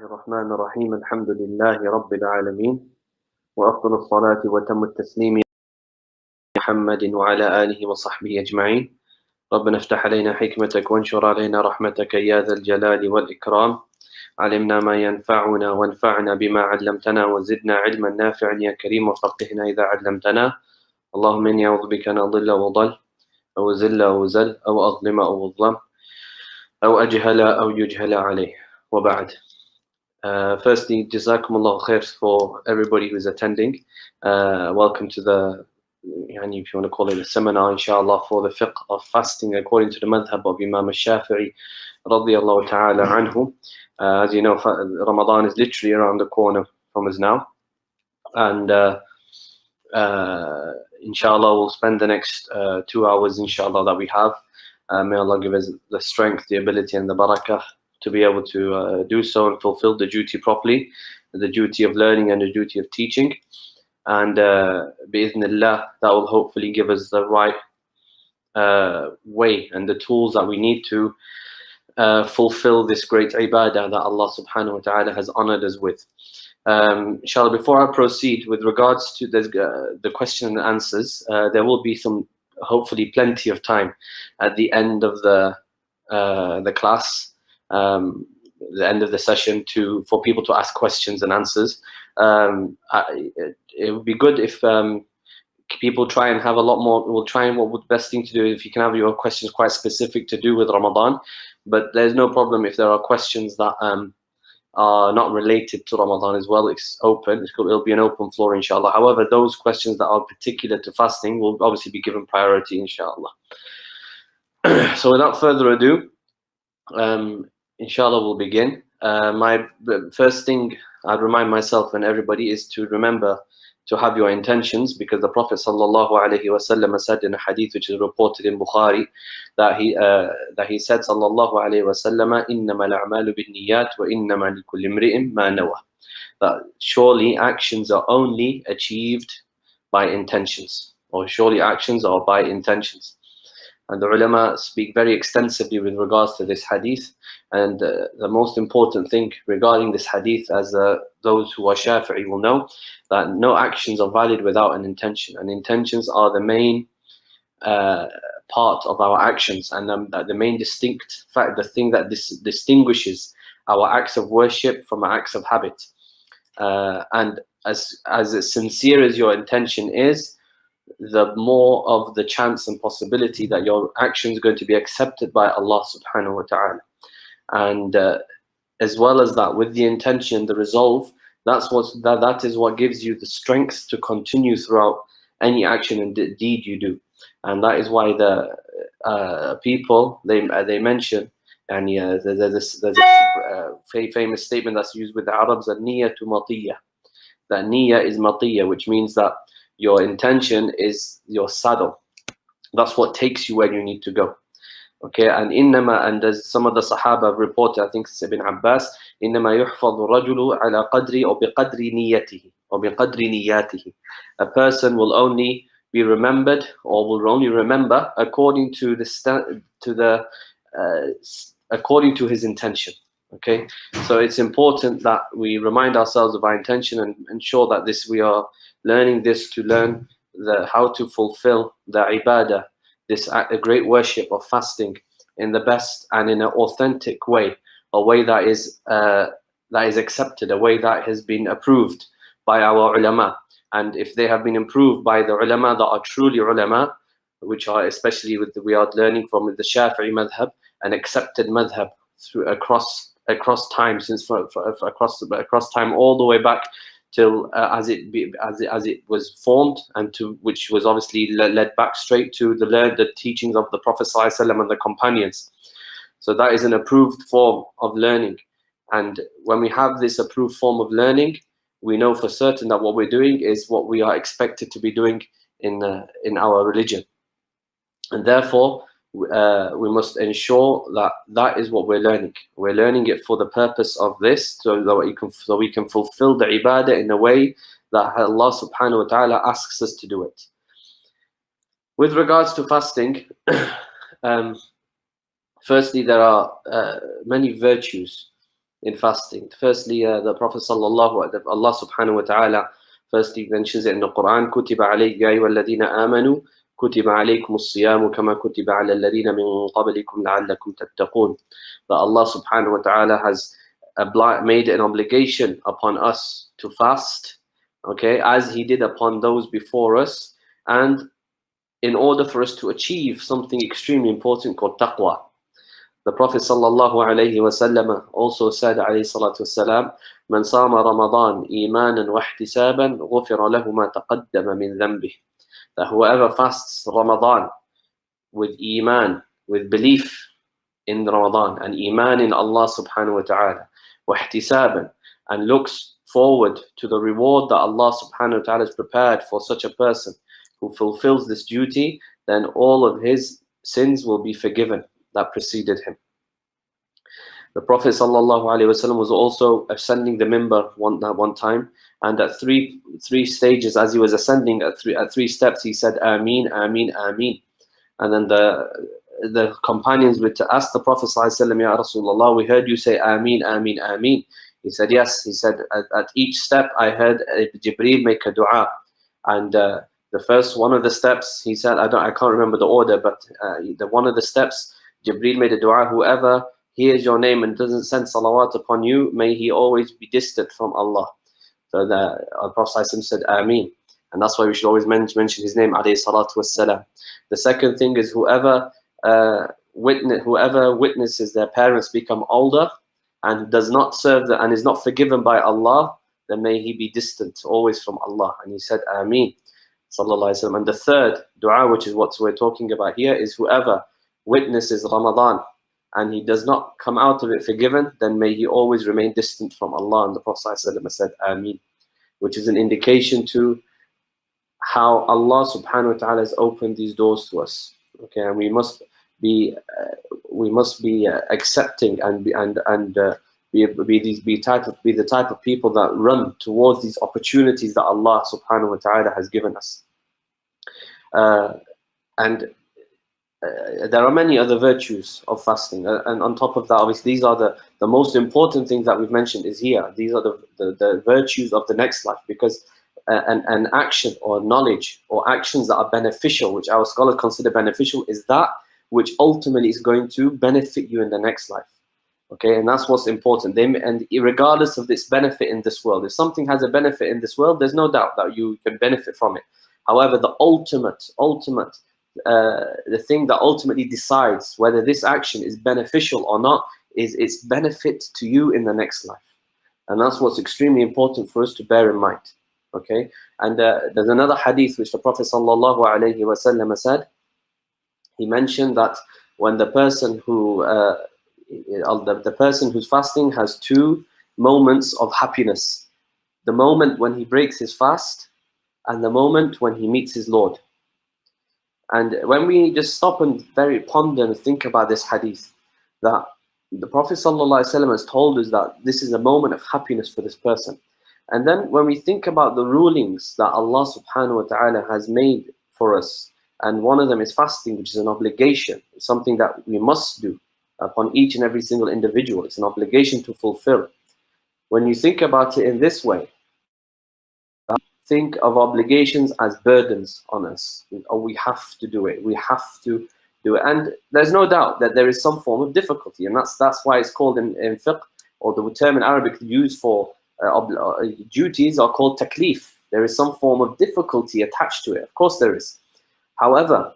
الرحمن الرحيم الحمد لله رب العالمين وأفضل الصلاة وتم التسليم محمد وعلى آله وصحبه أجمعين. ربنا افتح علينا حكمتك وانشر علينا رحمتك يا ذا الجلال والإكرام. علمنا ما ينفعنا وانفعنا بما علمتنا وزدنا علما نافعا يا كريم وفقهنا إذا علمتنا. اللهم إني أعوذ بك أن أضل وأضل أو أزل أو أزل أو أظلم أو أظلم أو أجهل أو يجهل عليه وبعد. Firstly, Jazakumullah khair for everybody who's attending. Welcome to the, if you want to call it a seminar, inshallah, for the fiqh of fasting according to the Madhab of Imam Shaafi'i, radiyallahu ta'ala anhu. As you know, Ramadan is literally around the corner from us now. And inshallah, we'll spend the next 2 hours, inshallah, that we have. May Allah give us the strength, the ability, and the barakah to be able to do so and fulfill the duty properly, the duty of learning and the duty of teaching. And bi'idhnillah, that will hopefully give us the right way and the tools that we need to fulfill this great ibadah that Allah subhanahu wa ta'ala has honored us with. Inshallah, before I proceed with regards to the question and answers, there will be hopefully plenty of time at the end of the class, the end of the session, for people to ask questions and answers. It would be good if people try and have a lot more. We'll try and what would best thing to do if you can have your questions quite specific to do with Ramadan. But there's no problem if there are questions that are not related to Ramadan as well. It's open. It'll be an open floor, inshallah. However, those questions that are particular to fasting will obviously be given priority, inshallah. So without further ado, inshallah, we'll begin. My first thing I'd remind myself and everybody is to remember to have your intentions, because the Prophet sallallahu alaihi wasallam said in a hadith which is reported in Bukhari that he said sallallahu alaihi wasallam, "Innama al-a'malu bin-niyyat wa innama likulli imri'in ma nawa." That surely actions are only achieved by intentions, or surely actions are by intentions. And the ulama speak very extensively with regards to this hadith. And the most important thing regarding this hadith, as those who are Shaafi'i will know, that no actions are valid without an intention. And intentions are the main part of our actions, and the main distinct fact, the thing that distinguishes our acts of worship from our acts of habit. And as sincere as your intention is, the more of the chance and possibility that your action is going to be accepted by Allah subhanahu wa ta'ala. And as well as that, with the intention, the resolve, that is what gives you the strength to continue throughout any action and deed you do. And that is why the people they mention, and there's a famous statement that's used with the Arabs, "Niyatu matiyya." That niyya is matiyya, which means that your intention is your saddle. That's what takes you where you need to go. Okay, and innama, and as some of the Sahaba have reported, I think it's Ibn Abbas, innama yuhfadhu rajulu ala qadri or biqadri niyyatihi or biqadri niyyatihi. A person will only be remembered, or will only remember according to according to his intention. Okay, so it's important that we remind ourselves of our intention and ensure that we are learning this to learn how to fulfill the ibadah, this a great worship of fasting, in the best and in an authentic way, a way that is accepted, a way that has been approved by our ulama. And if they have been approved by the ulama that are truly ulama, which are especially we are learning from the Shaafi'i madhab, an accepted madhab across time, across time, all the way back till as it was formed, and to which was obviously led back straight to the teachings of the Prophet ﷺ and the companions. So that is an approved form of learning. And when we have this approved form of learning, we know for certain that what we're doing is what we are expected to be doing in our religion. And therefore, we must ensure that is what we're learning. We're learning it for the purpose of this, so we can fulfill the ibadah in a way that Allah subhanahu wa ta'ala asks us to do it. With regards to fasting, firstly, there are many virtues in fasting. Firstly, the Prophet Allah subhanahu wa ta'ala firstly mentions it in the Quran, كُتِبَ عَلَيْكَ يَا أَيُّهَا الَّذِينَ آمَنُوا كُتِبَ عَلَيْكُمُ الصِّيَامُ كَمَا كُتِبَ عَلَى الَّذِينَ مِن قَبْلِكُمْ لَعَلَّكُمْ تَتَّقُونَ. That Allah subhanahu wa ta'ala has made an obligation upon us to fast, okay, as He did upon those before us, and in order for us to achieve something extremely important called taqwa. The Prophet sallallahu alayhi wasallam also said, alayhi salatu wasalam, "Man sama Ramadan imanan wa ihtisaban, ghufira lahu ma taqaddama min dhanbih." That whoever fasts Ramadan with iman, with belief in Ramadan, and iman in Allah subhanahu wa ta'ala, wa ihtisaban, and looks forward to the reward that Allah subhanahu wa ta'ala has prepared for such a person who fulfills this duty, then all of his sins will be forgiven that preceded him. The Prophet ﷺ was also ascending the minbar one time, and at three stages, as he was ascending at three steps, he said, "Ameen, Ameen, Ameen." And then the companions would ask the Prophet ﷺ, "Ya Rasulullah, we heard you say Ameen, Ameen, Ameen." He said, "Yes." He said, at each step I heard Jibreel make a dua, and the first one of the steps, he said, I can't remember the order, but one of the steps, Jibreel made a dua, "Whoever hears your name and doesn't send salawat upon you, may he always be distant from Allah." So the Prophet said, "Ameen." And that's why we should always mention his name, alayhi salatu wassalam. The second thing is whoever witnesses their parents become older and does not serve and is not forgiven by Allah, then may he be distant always from Allah. And he said, "Ameen." Sallallahu Alaihi Wasallam. And the third dua, which is what we're talking about here, is whoever witnesses Ramadan and he does not come out of it forgiven, then may he always remain distant from Allah. And the Prophet ﷺ said, "Ameen," which is an indication to how Allah subhanahu wa ta'ala has opened these doors to us. Okay, and we must be accepting and be the type of people that run towards these opportunities that Allah subhanahu wa ta'ala has given us. There are many other virtues of fasting, and on top of that, obviously, these are the most important things that we've mentioned is here. These are the virtues of the next life, because an action or knowledge or actions that are beneficial, which our scholars consider beneficial, is that which ultimately is going to benefit you in the next life. Okay, and that's what's important. And regardless of this benefit in this world, if something has a benefit in this world, there's no doubt that you can benefit from it. However, the the thing that ultimately decides whether this action is beneficial or not is its benefit to you in the next life. And that's what's extremely important for us to bear in mind. Okay, and there's another hadith which the Prophet sallallahu alaihi wasallam said. He mentioned that when the person who's fasting has two moments of happiness: the moment when he breaks his fast, and the moment when he meets his Lord. And when we just stop and very ponder and think about this hadith, that the Prophet ﷺ has told us that this is a moment of happiness for this person. And then when we think about the rulings that Allah subhanahu wa ta'ala has made for us, and one of them is fasting, which is an obligation, something that we must do upon each and every single individual. It's an obligation to fulfill. When you think about it in this way, think of obligations as burdens on us. Oh, we have to do it. We have to do it. And there's no doubt that there is some form of difficulty. And that's why it's called in Fiqh, or the term in Arabic used for duties are called taklif. There is some form of difficulty attached to it. Of course there is. However,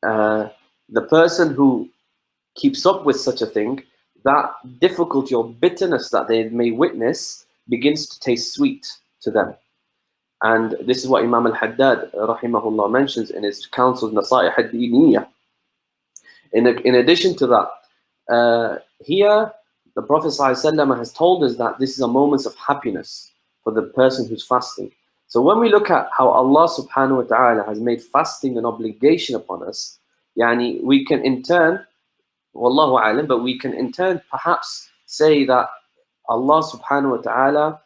the person who keeps up with such a thing, that difficulty or bitterness that they may witness begins to taste sweet to them. And this is what Imam al-Haddad rahimahullah mentions in his counsels, Nasaih ad-Diniyah. In addition to that, here the Prophet ﷺ has told us that this is a moment of happiness for the person who's fasting. So when we look at how Allah subhanahu wa ta'ala has made fasting an obligation upon us, yani we can in turn, wallahu alam, but we can in turn perhaps say that Allah subhanahu wa ta'ala,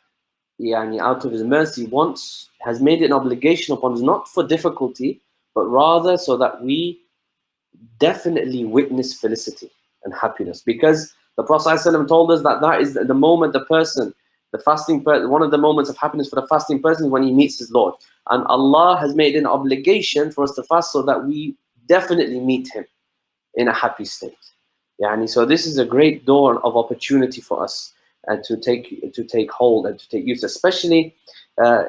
out of His mercy, has made it an obligation upon us, not for difficulty, but rather so that we definitely witness felicity and happiness. Because The Prophet ﷺ told us that that is the moment the person, the fasting person, one of the moments of happiness for the fasting person is when he meets his Lord. And Allah has made an obligation for us to fast so that we definitely meet him in a happy state. Yani, so this is a great door of opportunity for us to take hold and to take use, especially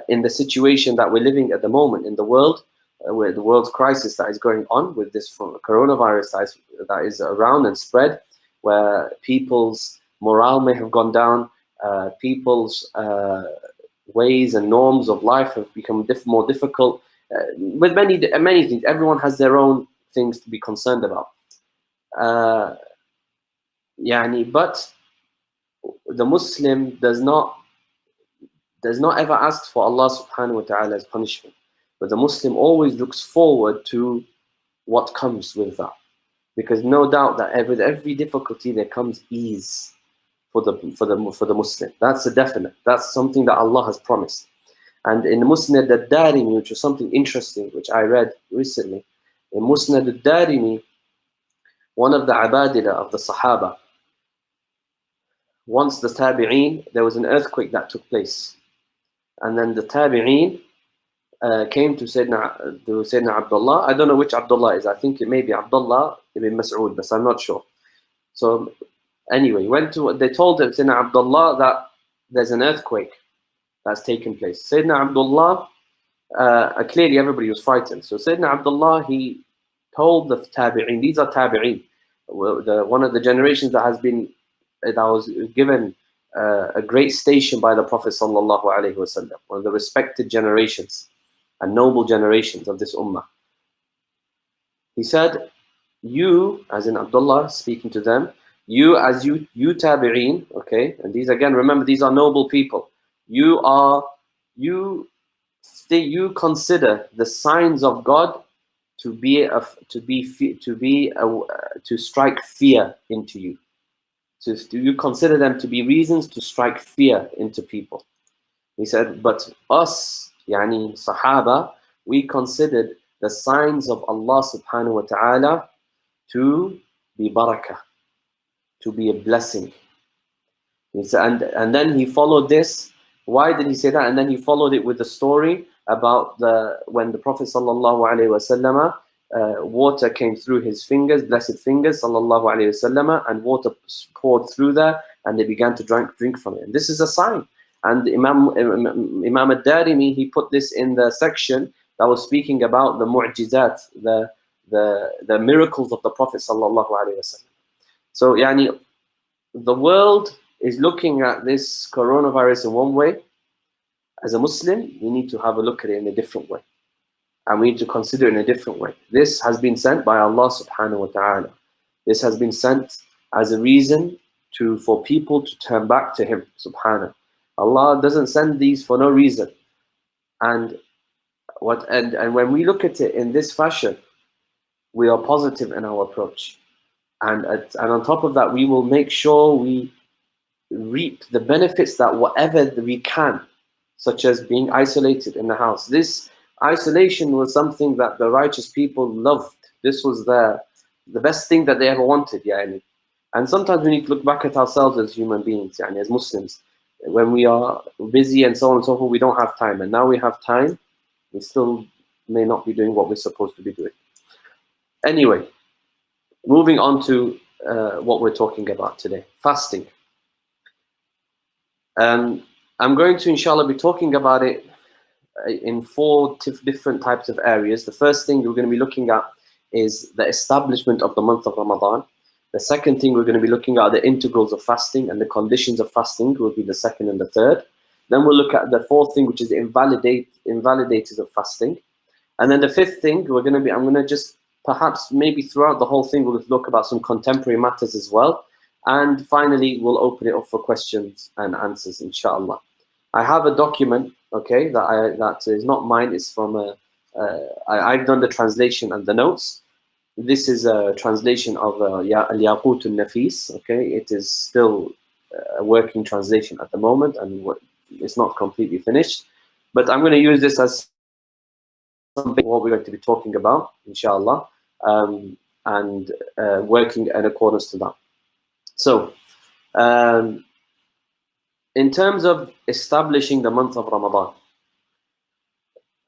in the situation that we're living at the moment in the world, with the world's crisis that is going on with this coronavirus that is around and spread, where people's morale may have gone down, people's ways and norms of life have become more difficult, with many things. Everyone has their own things to be concerned about. But the Muslim does not ever ask for Allah subhanahu wa ta'ala's punishment. But the Muslim always looks forward to what comes with that. Because no doubt that with every difficulty there comes ease for the Muslim. That's a definite. That's something that Allah has promised. And in Musnad al-Darimi, which was something interesting, which I read recently, in Musnad al-Darimi, one of the abadila of the Sahaba, once the Tabi'een, there was an earthquake that took place. And then the Tabi'een came to Sayyidina Abdullah. I don't know which Abdullah is. I think it may be Abdullah ibn Mas'ud, but I'm not sure. So anyway, they told Sayyidina Abdullah that there's an earthquake that's taken place. Sayyidina Abdullah, clearly everybody was frightened. So Sayyidina Abdullah, he told the Tabi'een, these are Tabi'een, one of the generations that was given a great station by the Prophet sallallahu alaihi wasallam, one of the respected generations and noble generations of this ummah. He said, you, as in Abdullah speaking to them, you Tabi'een, okay, and these again, remember, these are noble people. You consider the signs of God to strike fear into you. So do you consider them to be reasons to strike fear into people? He said, but us, yani Sahaba, we considered the signs of Allah subhanahu wa ta'ala to be barakah, to be a blessing. He said, and then he followed this. Why did he say that? And then he followed it with the story about when the Prophet sallallahu alaihi wasallam, water came through his fingers, blessed fingers, sallallahu alaihi wasallam, and water poured through there, and they began to drink from it. And this is a sign. And Imam al-Darimi, he put this in the section that was speaking about the mu'jizat, the miracles of the Prophet sallallahu alaihi wasallam. So, yani, the world is looking at this coronavirus in one way. As a Muslim, we need to have a look at it in a different way. And we need to consider it in a different way. This has been sent by Allah subhanahu wa ta'ala. This has been sent as a reason for people to turn back to Him, subhanahu. Allah doesn't send these for no reason. And when we look at it in this fashion, we are positive in our approach. And on top of that, we will make sure we reap the benefits that whatever we can, such as being isolated in the house. This isolation was something that the righteous people loved. This was the best thing that they ever wanted. Yani. And sometimes we need to look back at ourselves as human beings, yani, as Muslims. When we are busy and so on and so forth, we don't have time. And now we have time, we still may not be doing what we're supposed to be doing. Anyway, moving on to what we're talking about today, fasting. I'm going to, inshallah, be talking about it in 4 different types of areas. The first thing we're going to be looking at is the establishment of the month of Ramadan. The second thing we're going to be looking at are the integrals of fasting, and the conditions of fasting will be the second and the third. Then we'll look at the fourth thing, which is the invalidators of fasting. And then the fifth thing I'm going to just perhaps maybe throughout the whole thing, we'll look about some contemporary matters as well. And finally, we'll open it up for questions and answers, inshallah. I have a document, okay, that is not mine. It's from I've done the translation and the notes. This is a translation of Al-Yaqut al-Nafis, okay. It is still a working translation at the moment, and it's not completely finished. But I'm going to use this as something what we're going to be talking about, inshallah, and working in accordance to that. So In terms of establishing the month of Ramadan,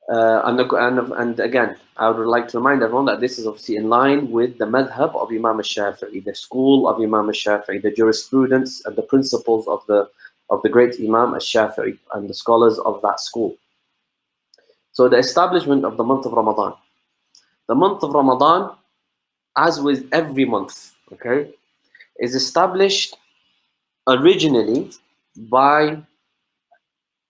and again, I would like to remind everyone that this is obviously in line with the madhab of Imam al-Shafi'i, the school of Imam al-Shafi'i, the jurisprudence and the principles of the great Imam al-Shafi'i and the scholars of that school. So the establishment of the month of Ramadan. The month of Ramadan, as with every month, okay, is established originally by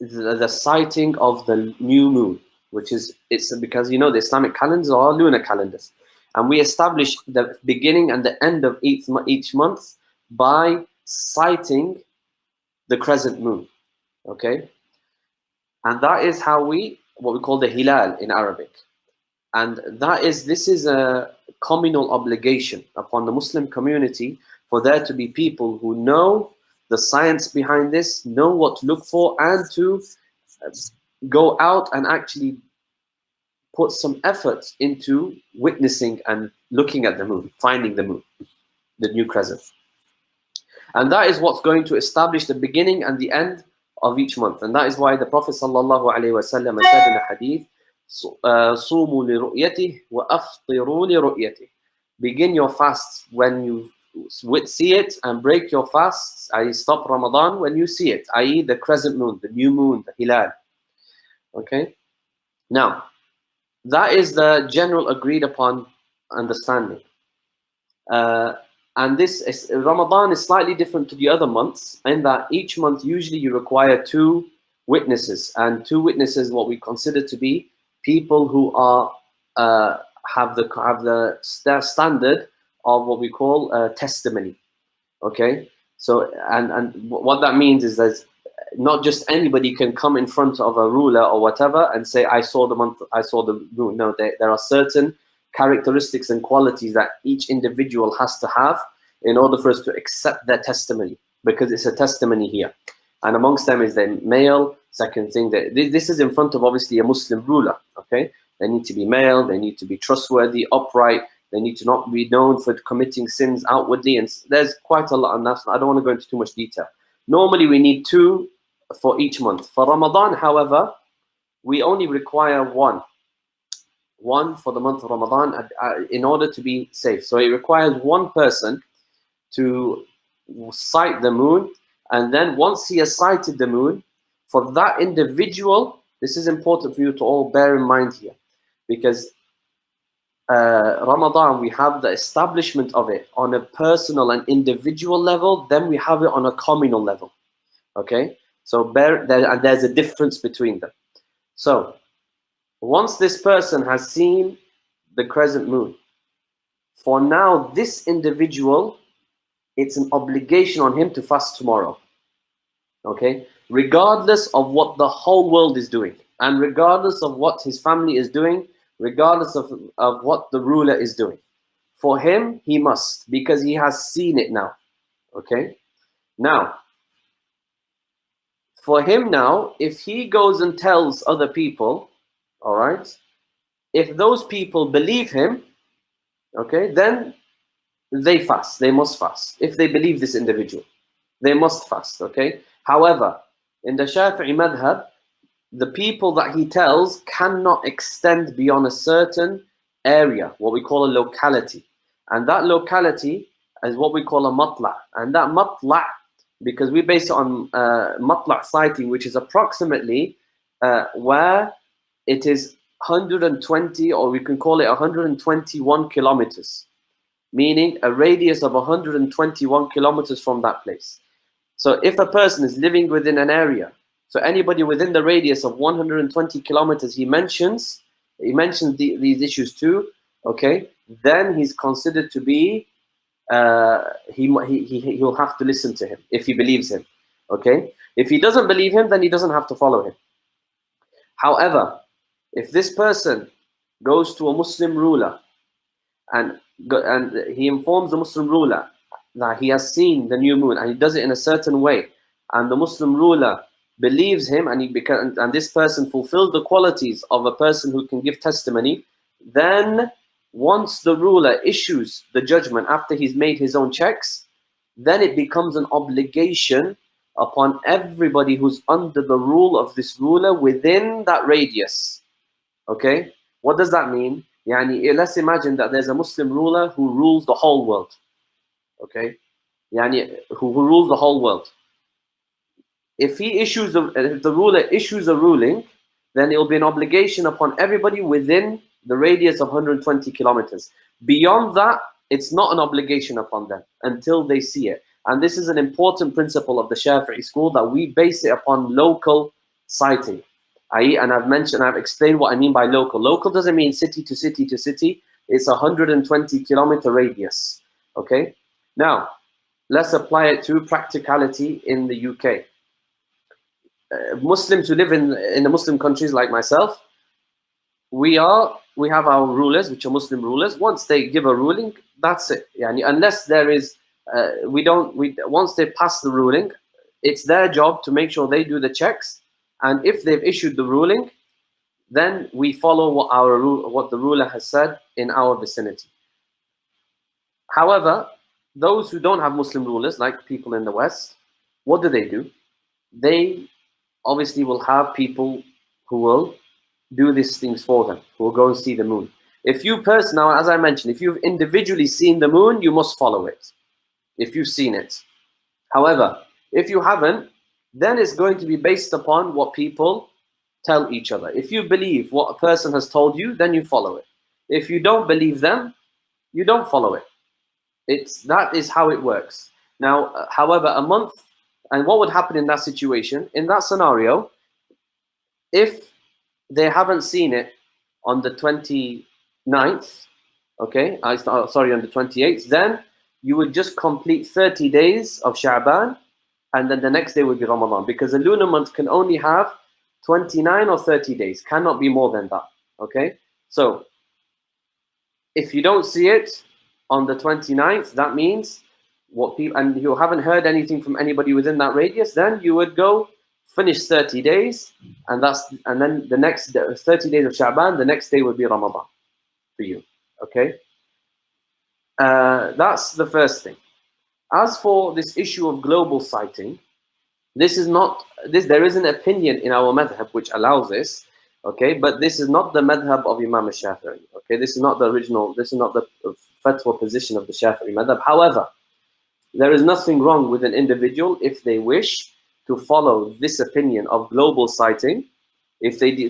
the sighting of the new moon, which is, it's because the Islamic calendars are lunar calendars, and we establish the beginning and the end of each month by sighting the crescent moon, okay, and that is how what we call the hilal in Arabic, and this is a communal obligation upon the Muslim community for there to be people who know the science behind this, know what to look for, and to go out and actually put some effort into witnessing and looking at the moon, finding the moon, the new crescent. And that is what's going to establish the beginning and the end of each month. And that is why the Prophet ﷺ said in a hadith, صُومُوا لِرُؤْيَتِهِ وَأَفْطِرُوا لِرُؤْيَتِهِ. Begin your fasts when you see it, and break your fasts, i.e. stop Ramadan when you see it, i.e. the crescent moon, the new moon, the hilal. Okay? Now, that is the general agreed upon understanding. And Ramadan is slightly different to the other months in that each month usually you require 2 witnesses, and 2 witnesses what we consider to be people who are have the standard of what we call testimony. Okay, so and what that means is that not just anybody can come in front of a ruler or whatever and say, I saw the month, I saw the moon. No, there are certain characteristics and qualities that each individual has to have in order for us to accept their testimony, because it's a testimony here. And amongst them is the male. Second thing, that this is in front of obviously a Muslim ruler. Okay, they need to be male, they need to be trustworthy, upright, they need to not be known for committing sins outwardly, and there's quite a lot, and I don't want to go into too much detail. Normally we need 2 for each month. For Ramadan, however, we only require one for the month of Ramadan in order to be safe. So it requires one person to sight the moon, and then once he has sighted the moon, for that individual, this is important for you to all bear in mind here, because Ramadan, we have the establishment of it on a personal and individual level, then we have it on a communal level. Okay, so there's a difference between them. So once this person has seen the crescent moon, for now this individual, it's an obligation on him to fast tomorrow. Okay, regardless of what the whole world is doing, and regardless of what his family is doing, regardless of what the ruler is doing, for him he must, because he has seen it now. Okay, now for him now, if he goes and tells other people, all right, if those people believe him, okay, then they fast, they must fast. If they believe this individual, they must fast. Okay, however, in the Shaafi'i Madhab, the people that he tells cannot extend beyond a certain area, what we call a locality, and that locality is what we call a matla', and that matla', because we base it on matla' sighting, which is approximately where it is 120, or we can call it 121 kilometers, meaning a radius of 121 kilometers from that place. So if a person is living within an area, so anybody within the radius of 120 kilometers, he mentions these issues too, okay, then he's considered to be, he'll have to listen to him if he believes him. Okay, if he doesn't believe him, then he doesn't have to follow him. However, if this person goes to a Muslim ruler and he informs the Muslim ruler that he has seen the new moon, and he does it in a certain way, and the Muslim ruler believes him, and this person fulfills the qualities of a person who can give testimony, then once the ruler issues the judgment after he's made his own checks, then it becomes an obligation upon everybody who's under the rule of this ruler within that radius. Okay? What does that mean? Yani, let's imagine that there's a Muslim ruler who rules the whole world. Okay? Yani, who rules the whole world. If the ruler issues a ruling, then it will be an obligation upon everybody within the radius of 120 kilometers. Beyond that, it's not an obligation upon them until they see it. And this is an important principle of the Shaafi'i school, that we base it upon local sighting. And I've explained what I mean by local. Local doesn't mean city to city to city. It's a 120 kilometer radius. Okay? Now, let's apply it to practicality in the UK. Muslims who live in the Muslim countries like myself, we have our rulers, which are Muslim rulers. Once they give a ruling, that's it. Yani, unless there is, once they pass the ruling, it's their job to make sure they do the checks. And if they've issued the ruling, then we follow what the ruler has said in our vicinity. However, those who don't have Muslim rulers, like people in the West, what do? They obviously will have people who will do these things for them, who will go and see the moon. If you personally, now as I mentioned, if you've individually seen the moon, you must follow it, if you've seen it. However, if you haven't, then it's going to be based upon what people tell each other. If you believe what a person has told you, then you follow it. If you don't believe them, you don't follow it. That is how it works. Now, however, a month, and what would happen in that situation? In that scenario, if they haven't seen it on the 29th, okay, on the 28th, then you would just complete 30 days of Sha'ban, and then the next day would be Ramadan, because a lunar month can only have 29 or 30 days, cannot be more than that, okay? So, if you don't see it on the 29th, that means and you haven't heard anything from anybody within that radius, then you would go finish 30 days, and then the next 30 days of Sha'ban, the next day would be Ramadan for you, okay? That's the first thing. As for this issue of global sighting, there is an opinion in our madhab which allows this, okay, but this is not the madhab of Imam al-Shafi'i, okay? This is not the fatwa position of the Shafi'i madhab. However, there is nothing wrong with an individual if they wish to follow this opinion of global sighting,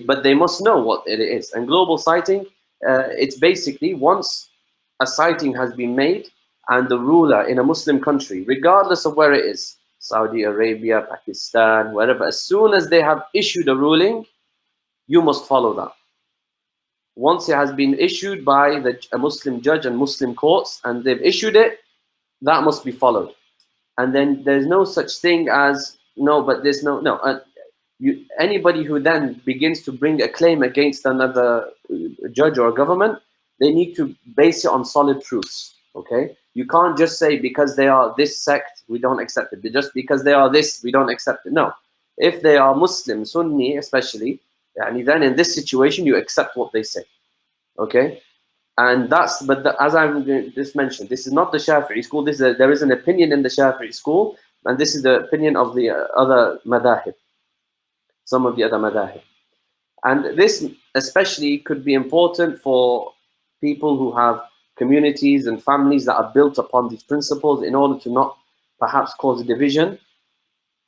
but they must know what it is. And global sighting, it's basically once a sighting has been made and the ruler in a Muslim country, regardless of where it is, Saudi Arabia, Pakistan, wherever, as soon as they have issued a ruling, you must follow that. Once it has been issued by a Muslim judge and Muslim courts, and they've issued it, that must be followed. And then there's no such thing as anybody who then begins to bring a claim against another judge or a government, they need to base it on solid proofs, okay? You can't just say because they are this sect, we don't accept it. Just because they are this, we don't accept it. No. If they are Muslim, Sunni especially, then in this situation, you accept what they say, okay? And as I just mentioned, this is not the Shafi'i school. There is an opinion in the Shafi'i school, and this is the opinion of the other madhahib, some of the other madhahib. And this especially could be important for people who have communities and families that are built upon these principles in order to not perhaps cause a division.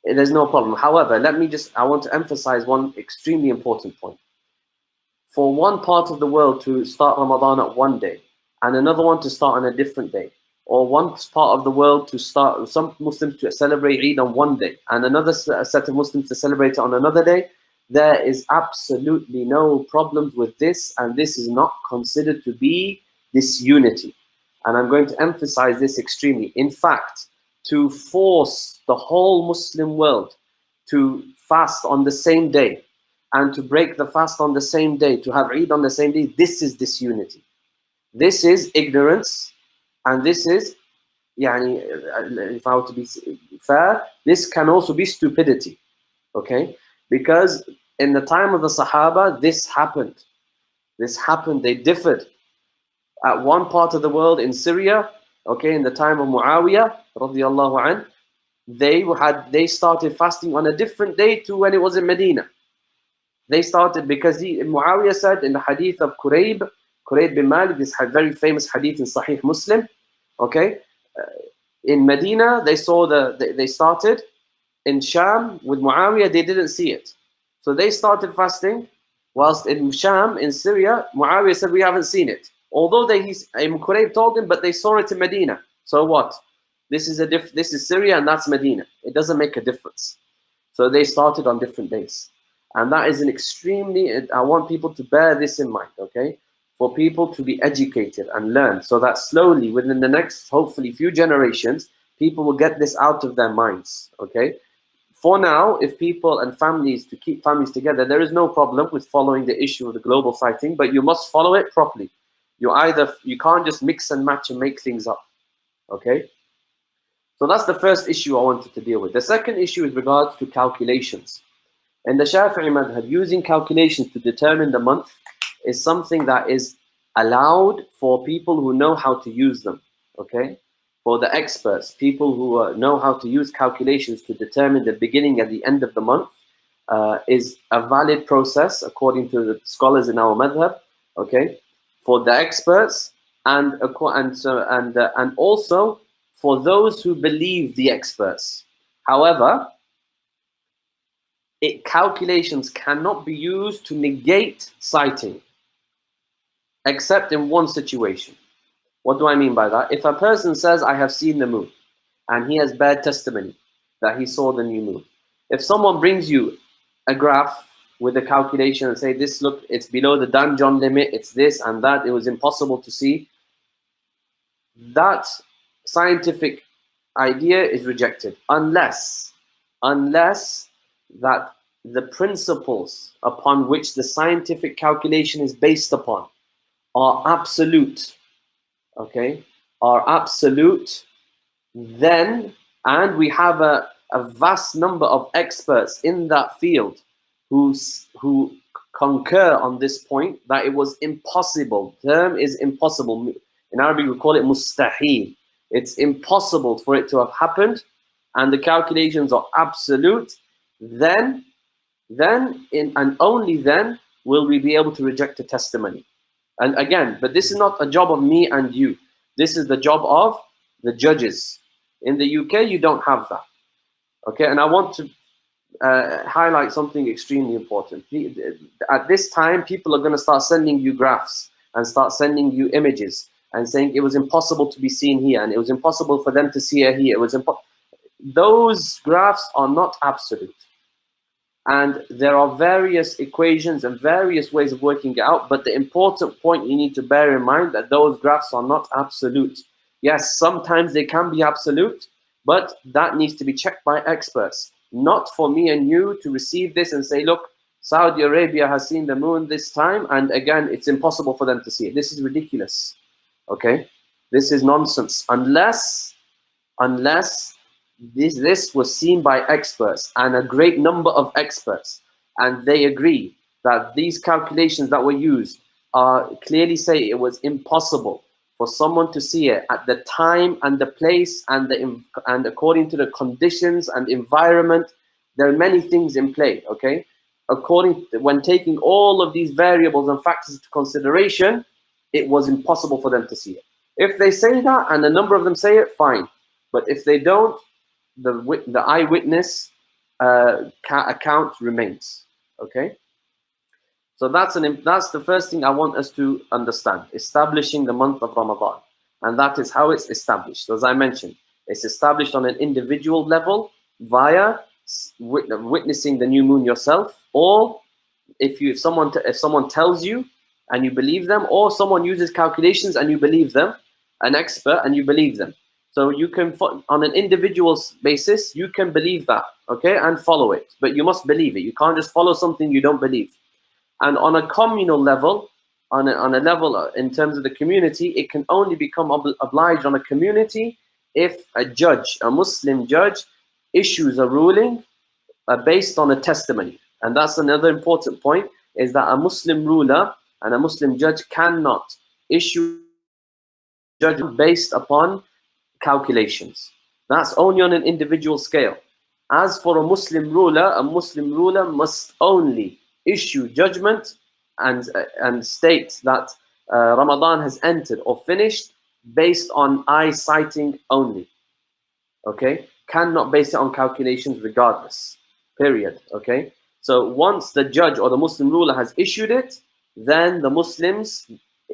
There's no problem. However, I want to emphasize one extremely important point. For one part of the world to start Ramadan at one day, and another one to start on a different day, or one part of the world to start, some Muslims to celebrate Eid on one day, and another set of Muslims to celebrate it on another day, there is absolutely no problems with this, and this is not considered to be disunity. And I'm going to emphasize this extremely. In fact, to force the whole Muslim world to fast on the same day, and to break the fast on the same day, to have Eid on the same day, this is disunity. This is ignorance, and this is, if I were to be fair, this can also be stupidity, okay? Because in the time of the Sahaba, this happened. They differed. At one part of the world in Syria, Okay, in the time of Muawiyah radiallahu anh, they started fasting on a different day to when it was in Medina. They started because Muawiyah said in the hadith of Kurayb bin Malik, this very famous hadith in Sahih Muslim. Okay, in Medina they started. In Sham with Muawiyah they didn't see it, so they started fasting. Whilst in Sham, in Syria, Muawiyah said we haven't seen it. Although Kurayb told him, but they saw it in Medina. So what? This is Syria and that's Medina. It doesn't make a difference. So they started on different days. And that is an extremely, I want people to bear this in mind, okay? For people to be educated and learn, so that slowly, within the next, hopefully, few generations, people will get this out of their minds, okay? For now, if people and families, to keep families together, there is no problem with following the issue of the global sighting, but you must follow it properly. You can't just mix and match and make things up, okay? So that's the first issue I wanted to deal with. The second issue is regards to calculations. In the Shaafi'i Madhab, using calculations to determine the month is something that is allowed for people who know how to use them, okay? For the experts, people who know how to use calculations to determine the beginning and the end of the month, is a valid process according to the scholars in our madhab, okay? For the experts and also for those who believe the experts. However, calculations cannot be used to negate sighting, except in one situation. What do I mean by that? If a person says, I have seen the moon, and he has bad testimony that he saw the new moon. If someone brings you a graph with a calculation and say, this, look, it's below the Danjon limit, it's this and that, it was impossible to see, that scientific idea is rejected, unless that the principles upon which the scientific calculation is based upon are absolute, okay, are absolute, then, and we have a vast number of experts in that field who concur on this point, that it was impossible. The term is impossible. In Arabic we call it mustahil. It's impossible for it to have happened, and the calculations are absolute. Then and only then will we be able to reject a testimony. And again, but this is not a job of me and you. This is the job of the judges. In the UK, you don't have that. Okay, and I want to highlight something extremely important. At this time, people are going to start sending you graphs and start sending you images and saying it was impossible to be seen here and it was impossible for them to see her here. It was those graphs are not absolute. And there are various equations and various ways of working it out, but the important point you need to bear in mind that those graphs are not absolute. Yes, sometimes they can be absolute, but that needs to be checked by experts. Not for me and you to receive this and say, look, Saudi Arabia has seen the moon this time, and again, it's impossible for them to see it. This is ridiculous, okay? This is nonsense. Unless this was seen by experts, and a great number of experts, and they agree that these calculations that were used clearly say it was impossible for someone to see it at the time and the place and according to the conditions and environment. There are many things in play, okay? When taking all of these variables and factors into consideration, it was impossible for them to see it. If they say that and a number of them say it, fine. But if they don't, the eyewitness account remains, okay? So that's the first thing I want us to understand, establishing the month of Ramadan. And that is how it's established. As I mentioned, it's established on an individual level via witnessing the new moon yourself, or if someone tells you and you believe them, or someone uses calculations and you believe them, an expert and you believe them. So you can, on an individual basis, you can believe that, okay, and follow it. But you must believe it. You can't just follow something you don't believe. And on a communal level, on a level in terms of the community, it can only become obliged on a community if a judge, a Muslim judge, issues a ruling based on a testimony. And that's another important point, is that a Muslim ruler and a Muslim judge cannot issue judgment based upon calculations. That's only on an individual scale. As for a Muslim ruler must only issue judgment and state that Ramadan has entered or finished based on eye sighting only. Okay, cannot base it on calculations regardless. Period. Okay. So once the judge or the Muslim ruler has issued it, then the Muslims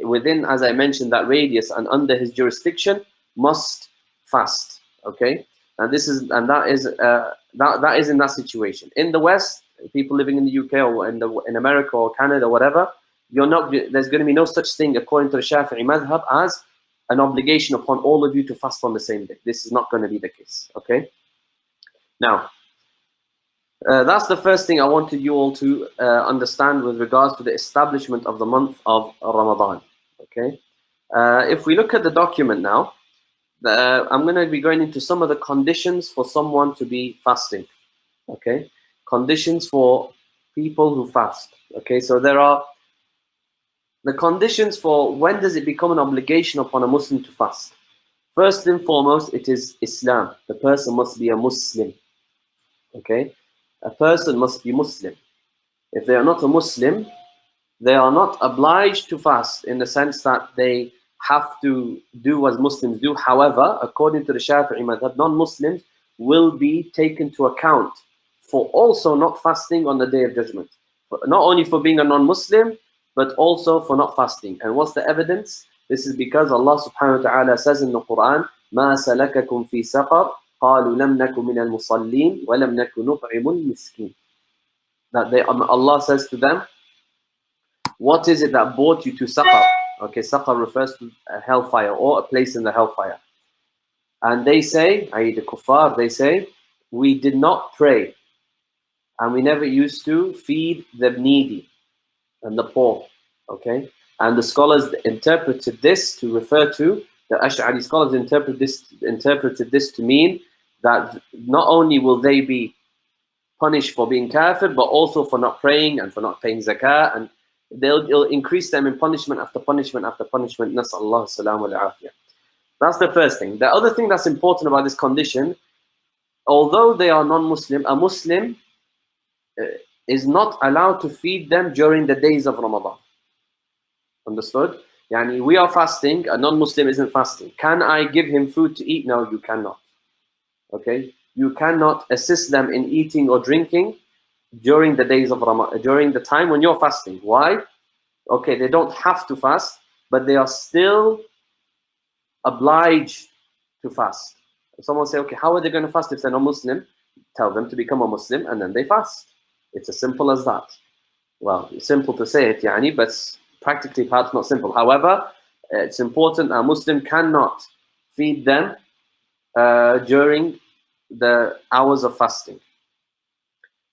within, as I mentioned, that radius and under his jurisdiction must fast. Okay, and that is in that situation. In the West, people living in the UK or in America or Canada or whatever, there's going to be no such thing according to the Shaafi'i Madhab as an obligation upon all of you to fast on the same day. This is not going to be the case. Okay. Now, that's the first thing I wanted you all to understand with regards to the establishment of the month of Ramadan. Okay. If we look at the document now, I'm going to be going into some of the conditions for someone to be fasting. Okay. Conditions for people who fast. Okay. So there are the conditions for when does it become an obligation upon a Muslim to fast. First and foremost, it is Islam. The person must be a Muslim. Okay. A person must be Muslim. If they are not a Muslim, they are not obliged to fast in the sense that they have to do as Muslims do. However, according to the Shaafi'i Madhab, non-Muslims will be taken to account for also not fasting on the Day of Judgment. Not only for being a non-Muslim, but also for not fasting. And what's the evidence? This is because Allah subhanahu wa ta'ala says in the Quran, مَا سَلَكَكُمْ فِي سَقَرٍ قَالُوا لَمْ نَكُ مِنَ الْمُصَلِّينَ وَلَمْ نَكُ نُطْعِمُ الْمِسْكِينَ. That Allah says to them, what is it that brought you to Saqar? Okay, Saqar refers to a hellfire or a place in the hellfire. And they say, i.e. the kuffar, they say, we did not pray and we never used to feed the needy and the poor. Okay, and the scholars interpreted this to refer to, the Ash'ari scholars interpreted this to mean that not only will they be punished for being kafir, but also for not praying and for not paying zakah, and it'll increase them in punishment after punishment after punishment. Nas'Allah salam wal afiyah. That's the first thing. The other thing that's important about this condition, although they are non-Muslim, a Muslim is not allowed to feed them during the days of Ramadan. Understood? Yani we are fasting, a non-Muslim isn't fasting. Can I give him food to eat? No, you cannot. Okay? You cannot assist them in eating or drinking during the days of Ramadan, during the time when you're fasting. Why? Okay, they don't have to fast, but they are still obliged to fast. If someone say, okay, how are they going to fast if they're not Muslim? Tell them to become a Muslim and then they fast. It's as simple as that. Well, it's simple to say it, yani, but practically perhaps not simple. However, it's important a Muslim cannot feed them during the hours of fasting.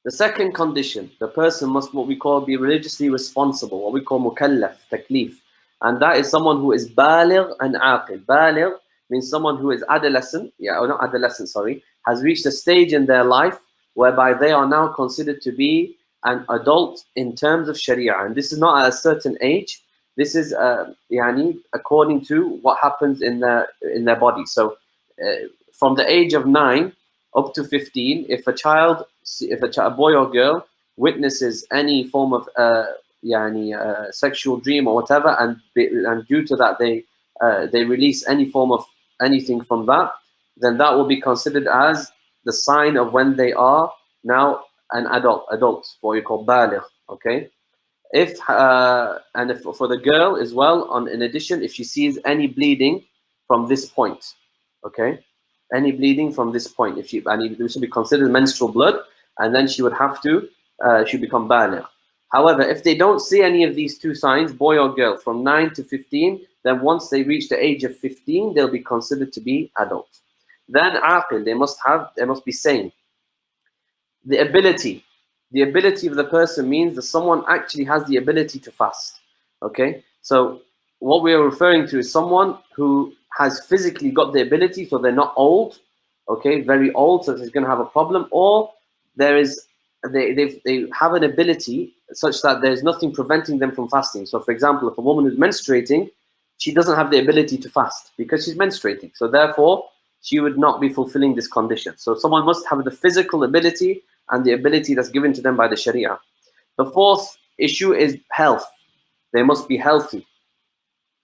The second condition, the person must what we call be religiously responsible, what we call mukallaf, taklif. And that is someone who is baligh and aqil. Baligh means someone who is adolescent, or not adolescent, sorry, has reached a stage in their life whereby they are now considered to be an adult in terms of Sharia. And this is not at a certain age. This is according to what happens in their body. So from the age of 9 up to 15, if a boy or girl witnesses any form of sexual dream or whatever, and due to that they release any form of anything from that, then that will be considered as the sign of when they are now an adult, what we call baligh. Okay. If for the girl as well, in addition, if she sees any bleeding from this point, okay, any bleeding from this point, this should be considered menstrual blood, and then she would have to she become baligh. However, if they don't see any of these two signs, boy or girl, from 9 to 15, then once they reach the age of 15, they'll be considered to be adult. Then aqil, they must be sane. The ability of the person means that someone actually has the ability to fast. Okay, so what we are referring to is someone who has physically got the ability, so they're not old, okay, very old, so they're going to have a problem, or they have an ability such that there's nothing preventing them from fasting. So for example, if a woman is menstruating, she doesn't have the ability to fast because she's menstruating. So therefore, she would not be fulfilling this condition. So someone must have the physical ability and the ability that's given to them by the Sharia. The fourth issue is health. They must be healthy.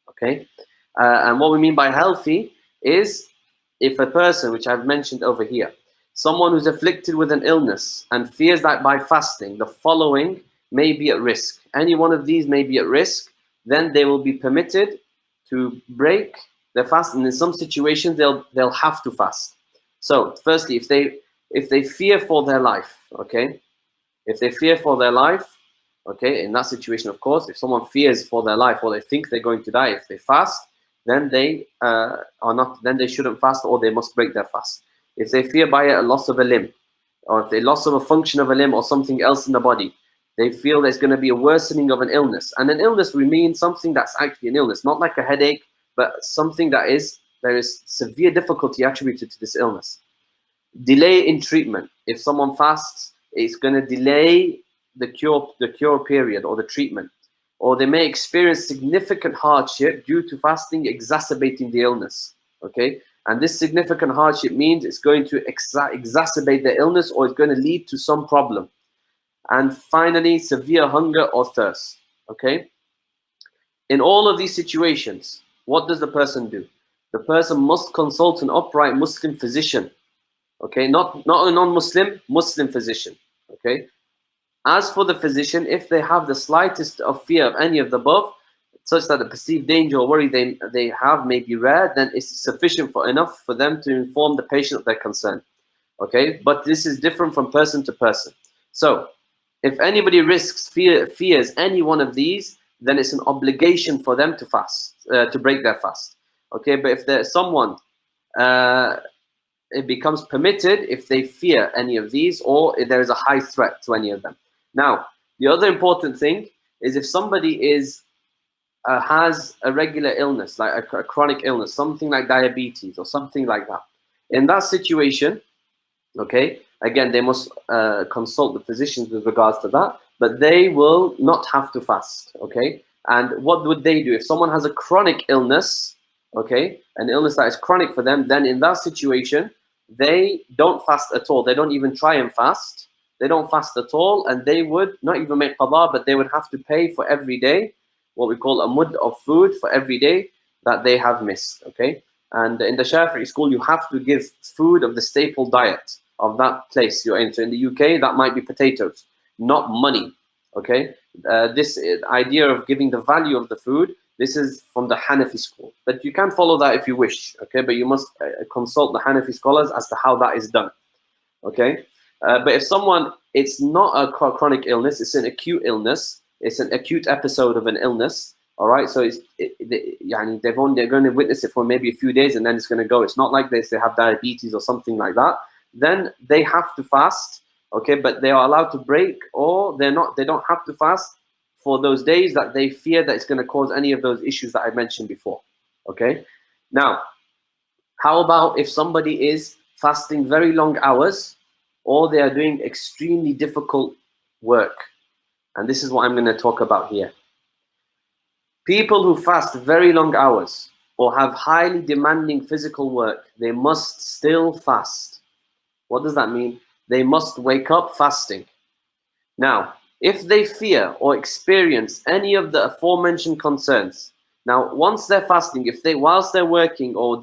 Okay, and what we mean by healthy is if a person, which I've mentioned over here, someone who's afflicted with an illness and fears that by fasting the following may be at risk, any one of these may be at risk, then they will be permitted to break their fast, and in some situations they'll have to fast. So firstly, if they fear for their life, okay, if they fear for their life, okay, in that situation, of course, if someone fears for their life or they think they're going to die, if they fast, then they then they shouldn't fast, or they must break their fast. If they fear by a loss of a limb, or if they loss of a function of a limb or something else in the body, they feel there's going to be a worsening of an illness. And an illness, we mean something that's actually an illness, not like a headache, but something that there is severe difficulty attributed to this illness. Delay in treatment. If someone fasts, it's going to delay the cure period or the treatment, or they may experience significant hardship due to fasting exacerbating the illness. Okay, and this significant hardship means it's going to exacerbate the illness, or it's going to lead to some problem. And finally, severe hunger or thirst. Okay, in all of these situations, what does the person do? The person must consult an upright Muslim physician. Okay, not a non-Muslim, Muslim physician. Okay. As for the physician, if they have the slightest of fear of any of the above, such that the perceived danger or worry they have may be rare, then it's sufficient enough for them to inform the patient of their concern. Okay, but this is different from person to person. So, if anybody fears any one of these, then it's an obligation for them to fast, to break their fast. Okay, but if there's someone, it becomes permitted if they fear any of these, or if there is a high threat to any of them. Now, the other important thing is if somebody has a regular illness, like a chronic illness, something like diabetes or something like that. In that situation, okay, again, they must consult the physicians with regards to that, but they will not have to fast, okay? And what would they do? If someone has a chronic illness, okay, an illness that is chronic for them, then in that situation, they don't fast at all. They don't even try and fast. They don't fast at all, and they would not even make qada, but they would have to pay for every day, what we call a mud of food for every day that they have missed, okay? And in the Shaafi'i school, you have to give food of the staple diet of that place you're in. So in the UK, that might be potatoes, not money, okay? This idea of giving the value of the food, this is from the Hanafi school. But you can follow that if you wish, okay? But you must consult the Hanafi scholars as to how that is done, okay? But if someone, it's not a chronic illness, it's an acute illness, it's an acute episode of an illness, all right? So they're going to witness it for maybe a few days and then it's going to go. It's not like this, they have diabetes or something like that. Then they have to fast, okay? But they are allowed to break, or they don't have to fast for those days that they fear that it's going to cause any of those issues that I mentioned before, okay? Now, how about if somebody is fasting very long hours, or they are doing extremely difficult work? And this is what I'm going to talk about here. People who fast very long hours or have highly demanding physical work, they must still fast. What does that mean? They must wake up fasting. Now, if they fear or experience any of the aforementioned concerns, now once they're fasting, whilst they're working or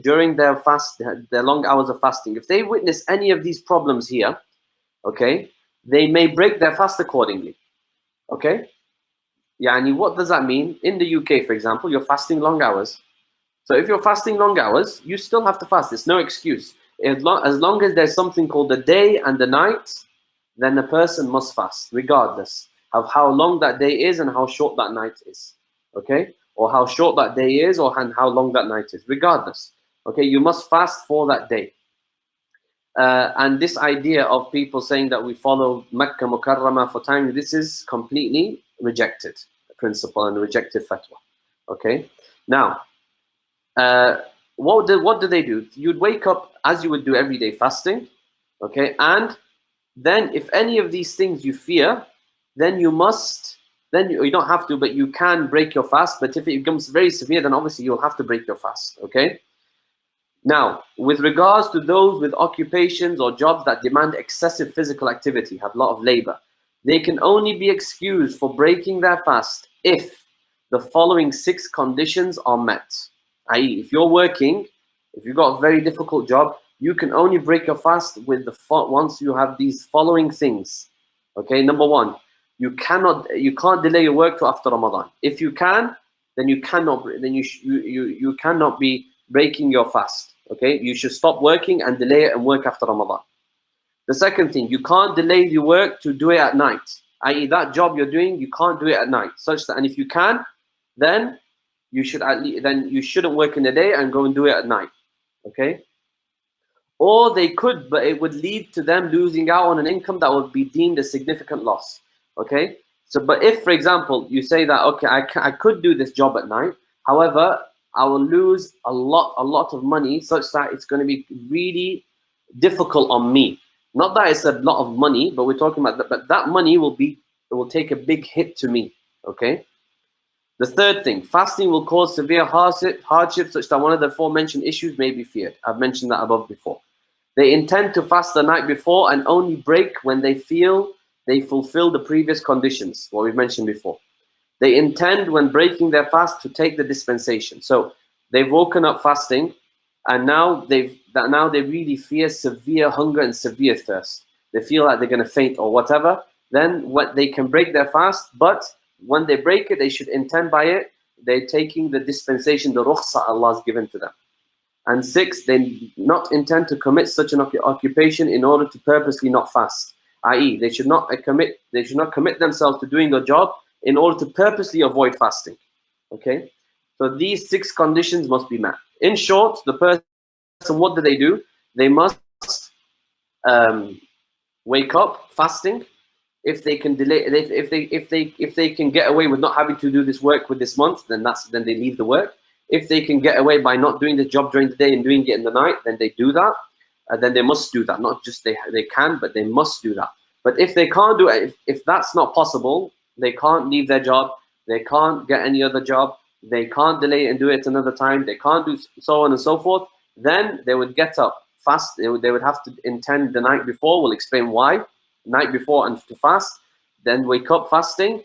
during their fast, their long hours of fasting, if they witness any of these problems here, okay, they may break their fast accordingly, okay? Yani, what does that mean? In the UK, for example, you're fasting long hours. So if you're fasting long hours, you still have to fast. It's no excuse. As long as there's something called the day and the night, then the person must fast, regardless of how long that day is and how short that night is, okay? Or how short that day is, or how long that night is, regardless. Okay, you must fast for that day. And this idea of people saying that we follow Makkah Mukarramah for time, this is completely rejected principle and rejected fatwa. Okay, now, what do they do? You'd wake up as you would do every day fasting, okay, and then if any of these things you fear, then you don't have to, but you can break your fast. But if it becomes very severe, then obviously you'll have to break your fast, okay? Now, with regards to those with occupations or jobs that demand excessive physical activity, have a lot of labor, they can only be excused for breaking their fast if the following 6 conditions are met. I.e., if you're working, if you've got a very difficult job, you can only break your fast with once you have these following things. Okay, number 1, you can't delay your work to after Ramadan. If you can, then you cannot be breaking your fast. Okay, you should stop working and delay it and work after Ramadan. The second thing, you can't delay the work to do it at night. I.e., that job you're doing, you can't do it at night. Such that, and if you can, then you shouldn't work in the day and go and do it at night. Okay. Or they could, but it would lead to them losing out on an income that would be deemed a significant loss. Okay. So, but if, for example, you say that, okay, I could do this job at night, however, I will lose a lot of money, such that it's going to be really difficult on me. Not that it's a lot of money, but we're talking about that. But that money will take a big hit to me. Okay. The third thing, fasting will cause severe hardship, such that one of the aforementioned issues may be feared. I've mentioned that above before. They intend to fast the night before and only break when they feel they fulfill the previous conditions, what we've mentioned before. They intend, when breaking their fast, to take the dispensation. So they've woken up fasting, and now they really fear severe hunger and severe thirst. They feel like they're going to faint or whatever. Then they can break their fast, but when they break it, they should intend by it, they're taking the dispensation, the rukhsa Allah has given to them. And 6, they not intend to commit such an occupation in order to purposely not fast. I.e., they should not commit themselves to doing a job in order to purposely avoid fasting. Okay? So these 6 conditions must be met. In short, the person, what do? They must wake up fasting. If they can delay, if they can get away with not having to do this work with this month, then they leave the work. If they can get away by not doing the job during the day and doing it in the night, then they do that. Then they must do that. Not just they can, but they must do that. But if they can't do it, if that's not possible, they can't leave their job. They can't get any other job. They can't delay and do it another time. They can't do so on and so forth. Then they would get up fast. They would have to intend the night before. We'll explain why. Night before and to fast. Then wake up fasting,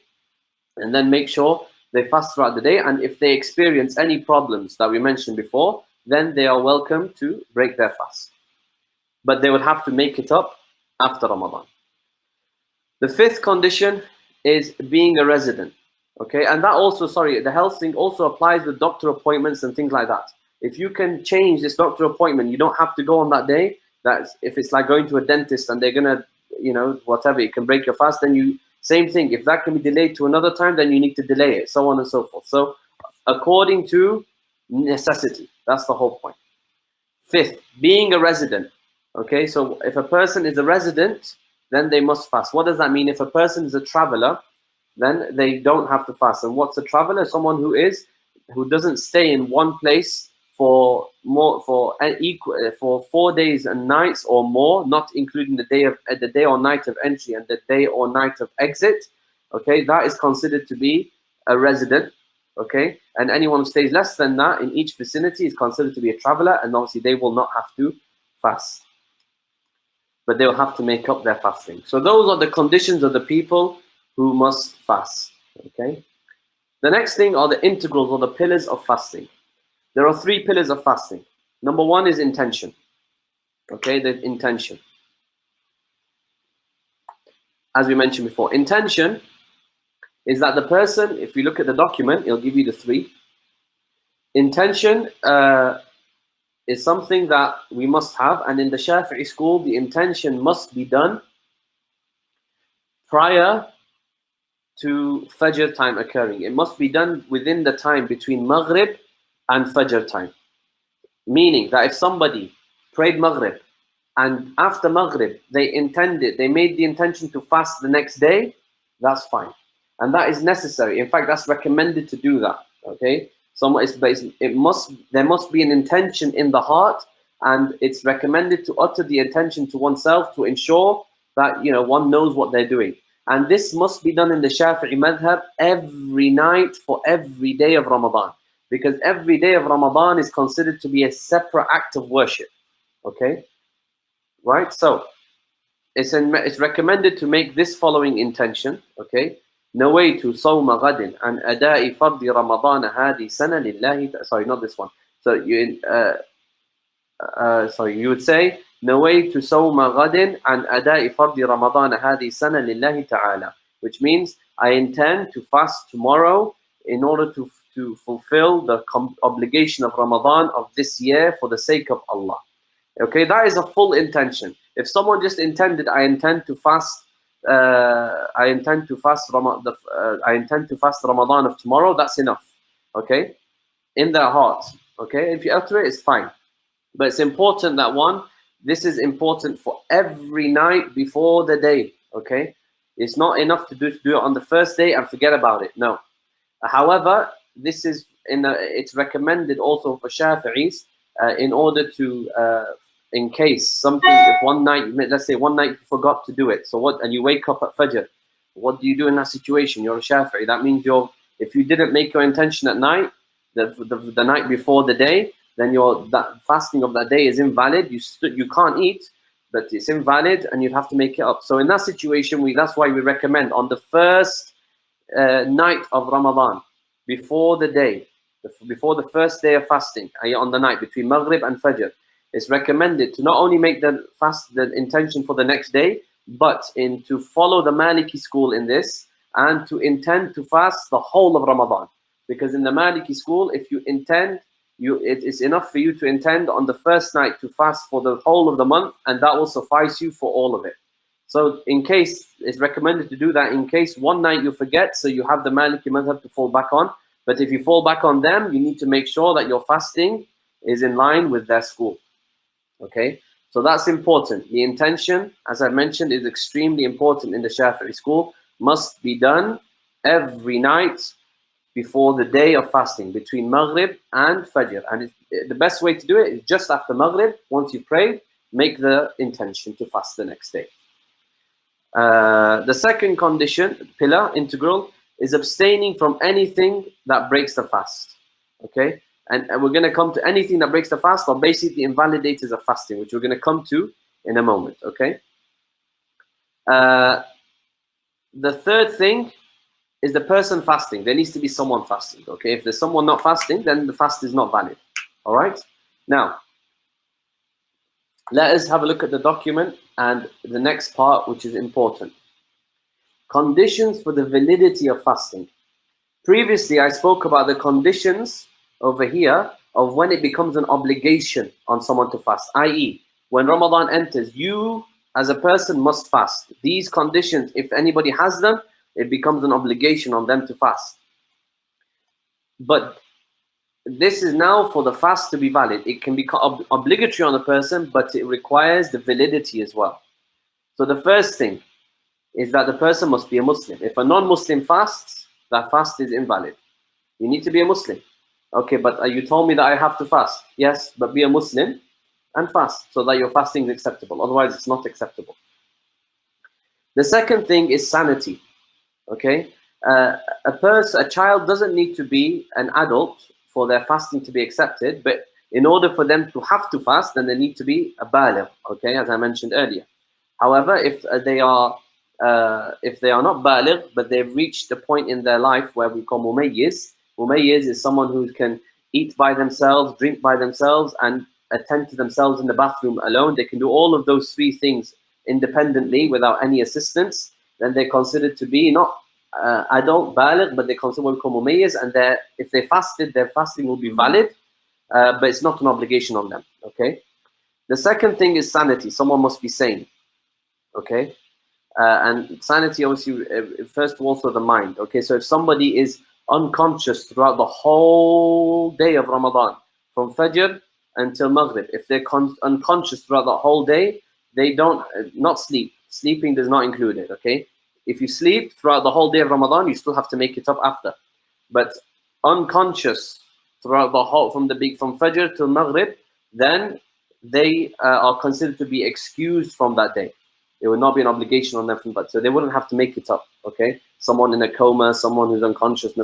and then make sure they fast throughout the day. And if they experience any problems that we mentioned before, then they are welcome to break their fast. But they would have to make it up after Ramadan. The 5th condition is being a resident. Okay, and that also, the health thing also applies with doctor appointments and things like that. If you can change this doctor appointment, you don't have to go on that day. That's if it's like going to a dentist and they're gonna, whatever, it can break your fast, then same thing. If that can be delayed to another time, then you need to delay it, so on and so forth. So according to necessity, that's the whole point. 5th, being a resident. Okay, so if a person is a resident, then they must fast. What does that mean? If a person is a traveler, then they don't have to fast. And what's a traveler? Someone who doesn't stay in one place for 4 days and nights or more, not including the day or night of entry and the day or night of exit. Okay, that is considered to be a resident. Okay, and anyone who stays less than that in each vicinity is considered to be a traveler, and obviously they will not have to fast, but they will have to make up their fasting. So those are the conditions of the people who must fast. Okay. The next thing are the integrals or the pillars of fasting. There are 3 pillars of fasting. Number 1 is intention. Okay, the intention. As we mentioned before, intention is that the person, if you look at the document, it'll give you the 3. Intention is something that we must have, and in the Shaafi'i school, the intention must be done prior to Fajr time occurring. It must be done within the time between Maghrib and Fajr time. Meaning that if somebody prayed Maghrib and after Maghrib they made the intention to fast the next day, that's fine. And that is necessary. In fact, that's recommended to do that. Okay? There must be an intention in the heart, and it's recommended to utter the intention to oneself to ensure that one knows what they're doing. And this must be done in the Shaafi'i Madhab every night for every day of Ramadan. because every day of Ramadan is considered to be a separate act of worship. Okay, right? So it's recommended to make this following intention. Okay, نويت صوم غد عن أداء فرض رمضان هذه سنة لله. Sorry, not this one. So you would say نويت صوم غد عن أداء فرض رمضان هذه سنة لله تعالى, which means I intend to fast tomorrow in order to fulfill the obligation of Ramadan of this year for the sake of Allah. Okay, that is a full intention. If someone just intended, I intend to fast Ramadan of tomorrow, that's enough. Okay, in their heart. Okay, if you utter it, it's fine. But it's important that this is important for every night before the day. Okay, it's not enough to do it on the first day and forget about it. No. However, this is it's recommended also for Shafi'is in order to in case something, if one night, let's say one night you forgot to do it, so what, and you wake up at Fajr, what do you do in that situation? You're a Shafi'i. That means if you didn't make your intention at night, the night before the day, then that fasting of that day is invalid. You can't eat, but it's invalid, and you have to make it up. So in that situation, that's why we recommend on the first night of Ramadan, before the first day of fasting, on the night between Maghrib and Fajr, it's recommended to not only make the intention for the next day, but to follow the Maliki school in this, and to intend to fast the whole of Ramadan. Because in the Maliki school, if you intend, it's enough for you to intend on the first night to fast for the whole of the month, and that will suffice you for all of it. So in case, it's recommended to do that in case one night you forget, so you have the Maliki Madhab to fall back on. But if you fall back on them, you need to make sure that your fasting is in line with their school. Okay, so that's important. The intention, as I mentioned, is extremely important in the Shafi'i school. Must be done every night before the day of fasting, between Maghrib and Fajr. And the best way to do it is just after Maghrib. Once you pray, make the intention to fast the next day. The second condition, pillar, integral, is abstaining from anything that breaks the fast. Okay, and we're going to come to anything that breaks the fast, or basically invalidators of fasting, which we're going to come to in a moment. Okay. The third thing is the person fasting. There needs to be someone fasting. Okay, if there's someone not fasting, then the fast is not valid. All right. Now, let us have a look at the document and the next part, which is important. Conditions for the validity of fasting. Previously, I spoke about the conditions over here of when it becomes an obligation on someone to fast, i.e., when Ramadan enters, you as a person must fast. These conditions, if anybody has them, it becomes an obligation on them to fast. But this is now for the fast to be valid. It can be obligatory on a person, but it requires the validity as well. So the first thing is that the person must be a Muslim. If a non-Muslim fasts, that fast is invalid. You need to be a Muslim. Okay, but you told me that I have to fast. Yes, but be a Muslim and fast so that your fasting is acceptable. Otherwise, it's not acceptable. The second thing is sanity. Okay, a child doesn't need to be an adult for their fasting to be accepted, but in order for them to have to fast, then they need to be a baligh. Okay, as I mentioned earlier. However, if they are not baligh, but they've reached a point in their life where we call mumayyiz. Mumayyiz is someone who can eat by themselves, drink by themselves, and attend to themselves in the bathroom alone. They can do all of those three things independently without any assistance. Then they're considered to be not adult, baligh, but they consider what we call mumayyiz, and if they fasted, their fasting will be valid, but it's not an obligation on them. Okay. The second thing is sanity. Someone must be sane. Okay. And sanity obviously refers to also the mind. Okay, so if somebody is unconscious throughout the whole day of Ramadan, from Fajr until Maghrib, if they're unconscious throughout the whole day, they don't not sleep. Sleeping does not include it. Okay, if you sleep throughout the whole day of Ramadan, you still have to make it up after. But unconscious throughout the whole from Fajr till Maghrib, then they are considered to be excused from that day. It would not be an obligation on them, but so they wouldn't have to make it up. Okay, someone in a coma, someone who's unconscious.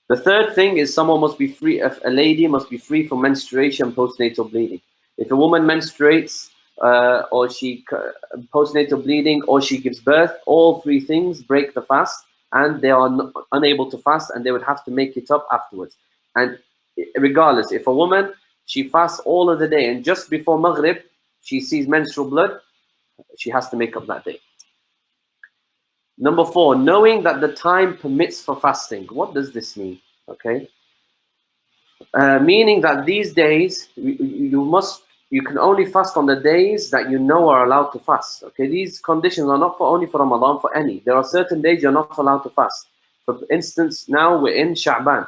The third thing is someone must be free, a lady must be free from menstruation and postnatal bleeding. If a woman menstruates, or she postnatal bleeding, or she gives birth, all three things break the fast, and they are unable to fast, and they would have to make it up afterwards. And regardless, if a woman, she fasts all of the day, and just before Maghrib she sees menstrual blood, she has to make up that day. Number 4, knowing that the time permits for fasting. What does this mean? Okay, meaning that these days you can only fast on the days that you know are allowed to fast. Okay, these conditions are not only for Ramadan, for any. There are certain days you're not allowed to fast. For instance, now we're in Sha'ban.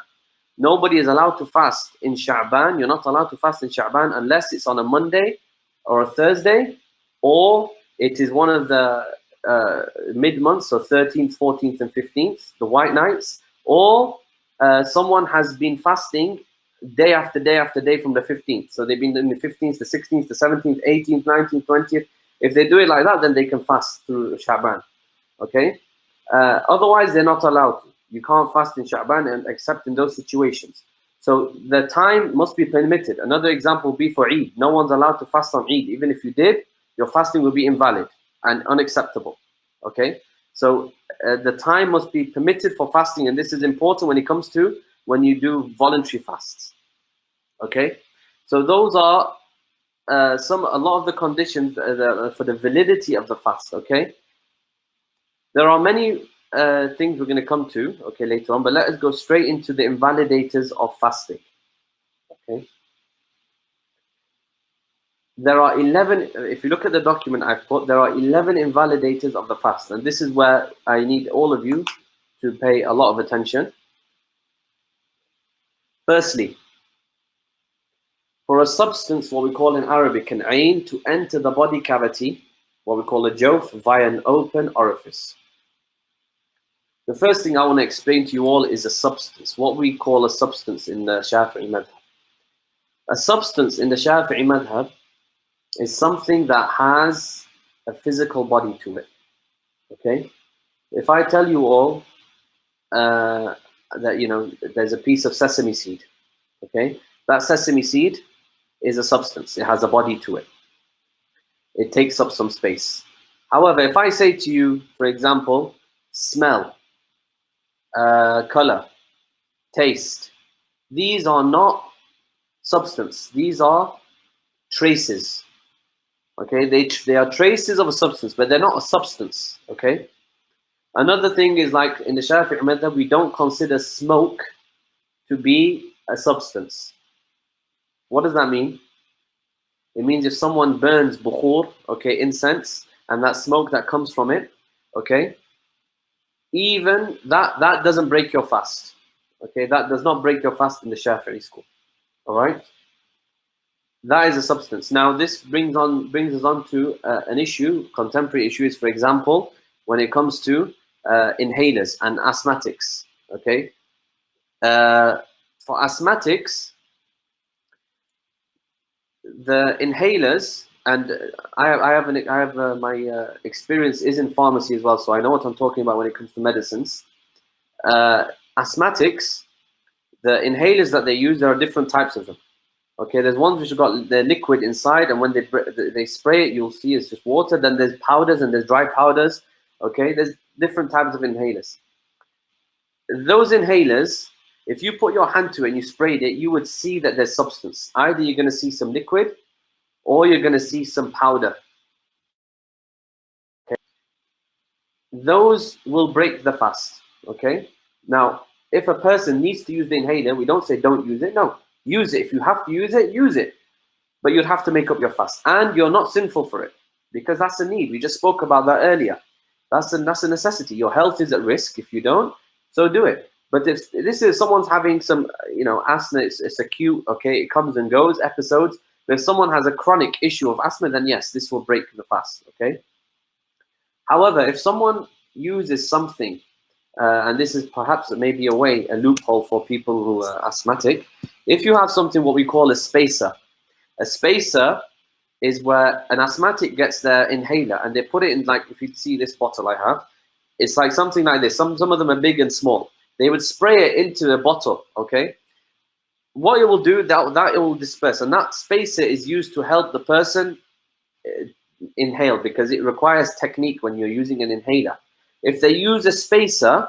Nobody is allowed to fast in Sha'ban. You're not allowed to fast in Sha'ban unless it's on a Monday or a Thursday, or it is one of the mid-months, so 13th, 14th, and 15th, the white nights, or someone has been fasting day after day after day from the 15th. So they've been doing the 15th, the 16th, the 17th, 18th, 19th, 20th. If they do it like that, then they can fast through Sha'ban. Okay? Otherwise, they're not allowed to. You can't fast in Sha'ban except in those situations. So the time must be permitted. Another example would be for Eid. No one's allowed to fast on Eid. Even if you did, your fasting will be invalid and unacceptable. Okay? So the time must be permitted for fasting, and this is important when it comes to when you do voluntary fasts. Okay? So those are a lot of the conditions for the validity of the fast. Okay? There are many things we're going to come to, okay, later on, but let us go straight into the invalidators of fasting. Okay? There are 11, if you look at the document I've put, there are 11 invalidators of the fast, and this is where I need all of you to pay a lot of attention. Firstly, for a substance, what we call in Arabic an ayn, to enter the body cavity, what we call a jawf, via an open orifice. The first thing I want to explain to you all is a substance, what we call a substance in the Shaafi'i Madhab. A substance in the Shaafi'i Madhab is something that has a physical body to it. Okay? If I tell you all that, there's a piece of sesame seed, okay? That sesame seed is a substance. It has a body to it. It takes up some space. However, if I say to you, for example, smell, color, taste, these are not substance. These are traces. Okay, they are traces of a substance, but they're not a substance. Okay. Another thing is, like in the Shafi'i Madhab, we don't consider smoke to be a substance. What does that mean? It means if someone burns bukhur, okay, incense, and that smoke that comes from it, okay, even that doesn't break your fast. Okay, that does not break your fast in the Shafi'i school. All right. That is a substance. Now, this brings us on to an issue, contemporary issue is, for example, when it comes to inhalers and asthmatics. Okay, for asthmatics, the inhalers, and my experience is in pharmacy as well, so I know what I'm talking about when it comes to medicines. Asthmatics, the inhalers that they use, there are different types of them. Okay, there's ones which have got the liquid inside, and when they spray it, you'll see it's just water. Then there's powders and there's dry powders. Okay, there's different types of inhalers. Those inhalers, if you put your hand to it and you sprayed it, you would see that there's substance. Either you're going to see some liquid, or you're going to see some powder. Okay, those will break the fast. Okay, now if a person needs to use the inhaler, we don't say don't use it. No. Use it. If you have to use it, use it. But you'd have to make up your fast. And you're not sinful for it, because that's a need. We just spoke about that earlier. That's a necessity. Your health is at risk if you don't, so do it. But if this is someone's having some, asthma, it's acute, okay, it comes and goes, episodes. But if someone has a chronic issue of asthma, then yes, this will break the fast, okay? However, if someone uses something, and this is perhaps maybe a loophole for people who are asthmatic. If you have something what we call a spacer is where an asthmatic gets their inhaler and they put it in, like if you see this bottle I have, it's like something like this. Some of them are big and small. they would spray it into a bottle, okay? What it will do, that it will disperse, and that spacer is used to help the person inhale, because it requires technique when you're using an inhaler. If they use a spacer,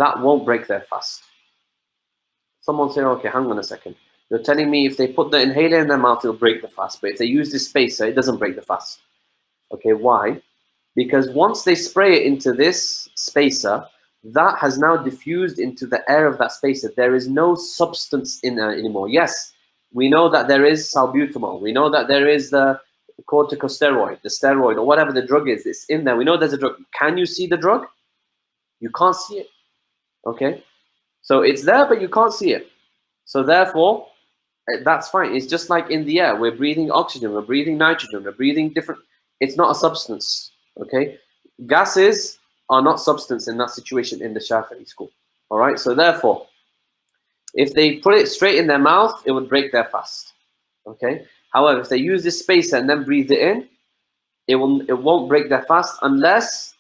that won't break their fast. Someone say, okay, hang on a second. You're telling me if they put the inhaler in their mouth, it'll break the fast. But if they use this spacer, it doesn't break the fast. Okay, why? Because once they spray it into this spacer, that has now diffused into the air of that spacer. There is no substance in there anymore. Yes, we know that there is salbutamol. We know that there is the corticosteroid, the steroid, or whatever the drug is. It's in there. We know there's a drug. Can you see the drug? You can't see it. Okay? So it's there, but you can't see it. So therefore, that's fine. It's just like in the air. We're breathing oxygen. We're breathing nitrogen. We're breathing different. It's not a substance. Okay? Gases are not substance in that situation in the Shaafi'i school. All right? So therefore, if they put it straight in their mouth, it would break their fast. Okay? However, if they use this spacer and then breathe it in, it won't break their fast unless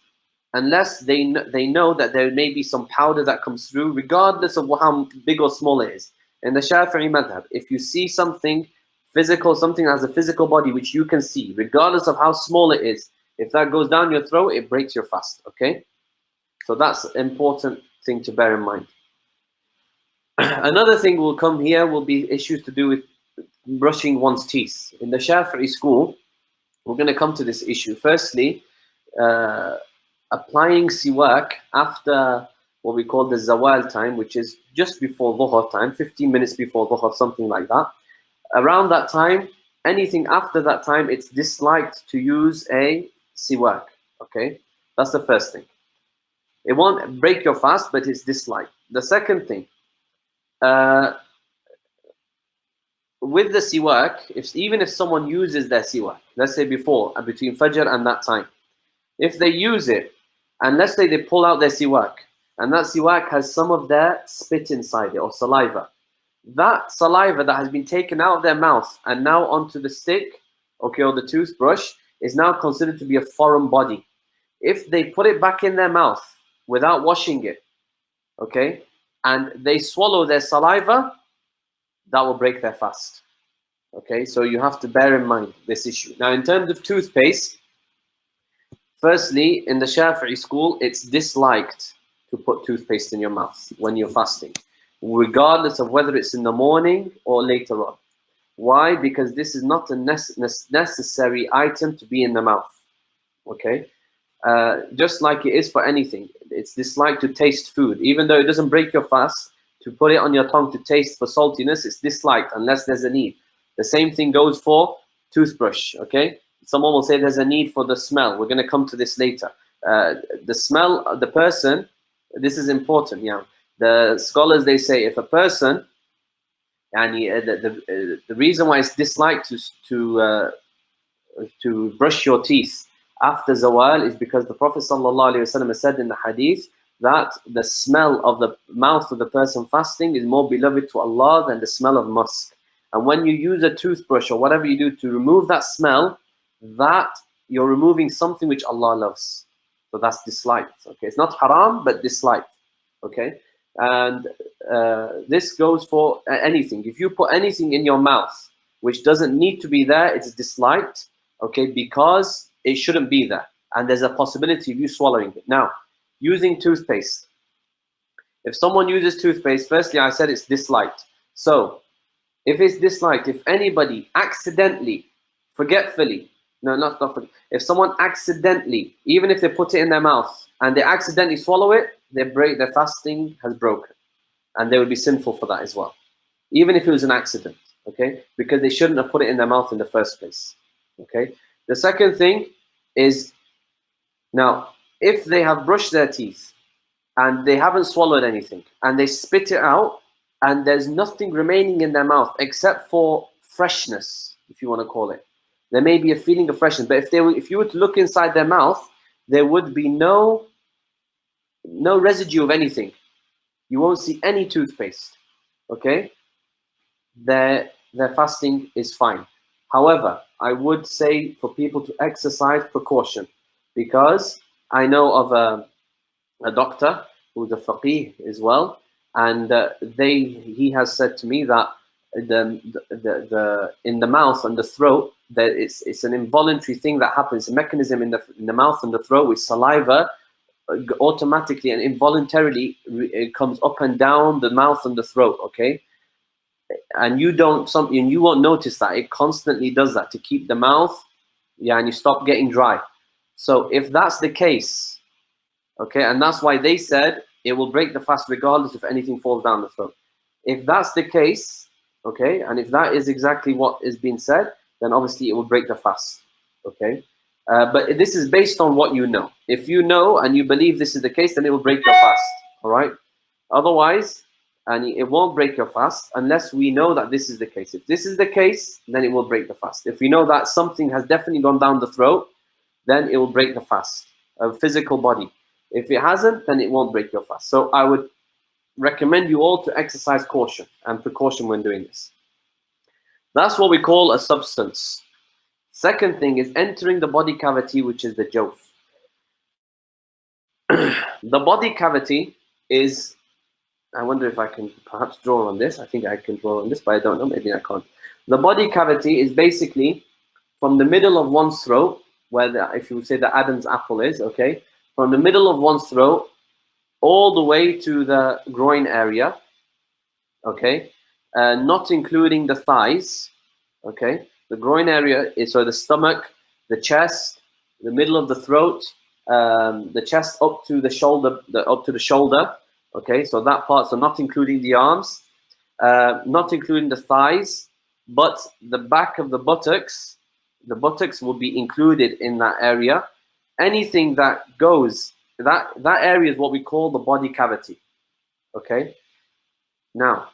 they know that there may be some powder that comes through, regardless of how big or small it is. In the Shaafi'i Madhab, if you see something physical, something that has a physical body which you can see, regardless of how small it is, if that goes down your throat, it breaks your fast. Okay? So that's an important thing to bear in mind. Another thing will come here will be issues to do with brushing one's teeth. In the Shaafi'i school, we're going to come to this issue. Firstly, applying siwak after what we call the zawal time, which is just before dhuhr time, 15 minutes before dhuhr, something like that. Around that time, anything after that time, it's disliked to use a siwak. Okay, that's the first thing. It won't break your fast, but it's disliked. The second thing, with the siwak, even if someone uses their siwak, let's say before and between Fajr and that time, if they use it, and let's say they pull out their siwak, and that siwak has some of their spit inside it, or saliva, that saliva that has been taken out of their mouth and now onto the stick, okay, or the toothbrush, is now considered to be a foreign body. If they put it back in their mouth without washing it, okay, and they swallow their saliva, that will break their fast. Okay, so you have to bear in mind this issue. Now, in terms of toothpaste, firstly, in the Shaafi'i school, it's disliked to put toothpaste in your mouth when you're fasting, regardless of whether it's in the morning or later on. Why? Because this is not a necessary item to be in the mouth. Okay, just like it is for anything, it's disliked to taste food, even though it doesn't break your fast. To put it on your tongue to taste for saltiness, it's disliked unless there's a need. The same thing goes for toothbrush. Okay, someone will say there's a need for the smell. We're going to come to this later. The smell of the person, this is important. Yeah, the scholars, they say if a person, and the reason why it's disliked to brush your teeth after zawal is because the Prophet ﷺ said in the hadith that the smell of the mouth of the person fasting is more beloved to Allah than the smell of musk. And when you use a toothbrush or whatever you do to remove that smell, that you're removing something which Allah loves. So that's disliked. Okay, it's not haram, but disliked. Okay, and this goes for anything. If you put anything in your mouth which doesn't need to be there, it's disliked. Okay, because it shouldn't be there, and there's a possibility of you swallowing it. Now, using toothpaste. If someone uses toothpaste, firstly, I said it's disliked. So, if it's disliked, if anybody accidentally, forgetfully, no, not forget, if someone accidentally, even if they put it in their mouth and they accidentally swallow it, their fasting has broken, and they would be sinful for that as well, even if it was an accident. Okay, because they shouldn't have put it in their mouth in the first place. Okay. The second thing is, now, if they have brushed their teeth and they haven't swallowed anything and they spit it out and there's nothing remaining in their mouth except for freshness, if you want to call it, there may be a feeling of freshness, but if you were to look inside their mouth, there would be no residue of anything. You won't see any toothpaste. Okay, their fasting is fine. However, I would say for people to exercise precaution, because I know of a doctor who's a faqih as well, and he has said to me that the in the mouth and the throat, that it's an involuntary thing that happens, a mechanism in the mouth and the throat with saliva, automatically and involuntarily it comes up and down the mouth and the throat, okay? And you won't notice that it constantly does that to keep the mouth, and you stop getting dry. So if that's the case, okay, and that's why they said it will break the fast regardless if anything falls down the throat. If that's the case, okay, and if that is exactly what is being said, then obviously it will break the fast, okay? But this is based on what you know. If you know and you believe this is the case, then it will break your fast, all right? Otherwise, and it won't break your fast unless we know that this is the case. If this is the case, then it will break the fast. If we know that something has definitely gone down the throat, then it will break the fast of physical body. If it hasn't, then it won't break your fast. So I would recommend you all to exercise caution and precaution when doing this. That's what we call a substance. Second thing is entering the body cavity, which is the jawf. The body cavity is, I wonder if I can perhaps draw on this. I think I can draw on this, but I don't know. Maybe I can't. The body cavity is basically from the middle of one's throat, where if you would say the Adam's apple is, okay, from the middle of one's throat all the way to the groin area, okay, not including the thighs, okay. The groin area is so the stomach, the chest, the middle of the throat, the chest up to the shoulder, okay. So that part, so not including the arms, not including the thighs, but the back of the buttocks will be included in that area. Anything that goes, that area is what we call the body cavity, okay. Now,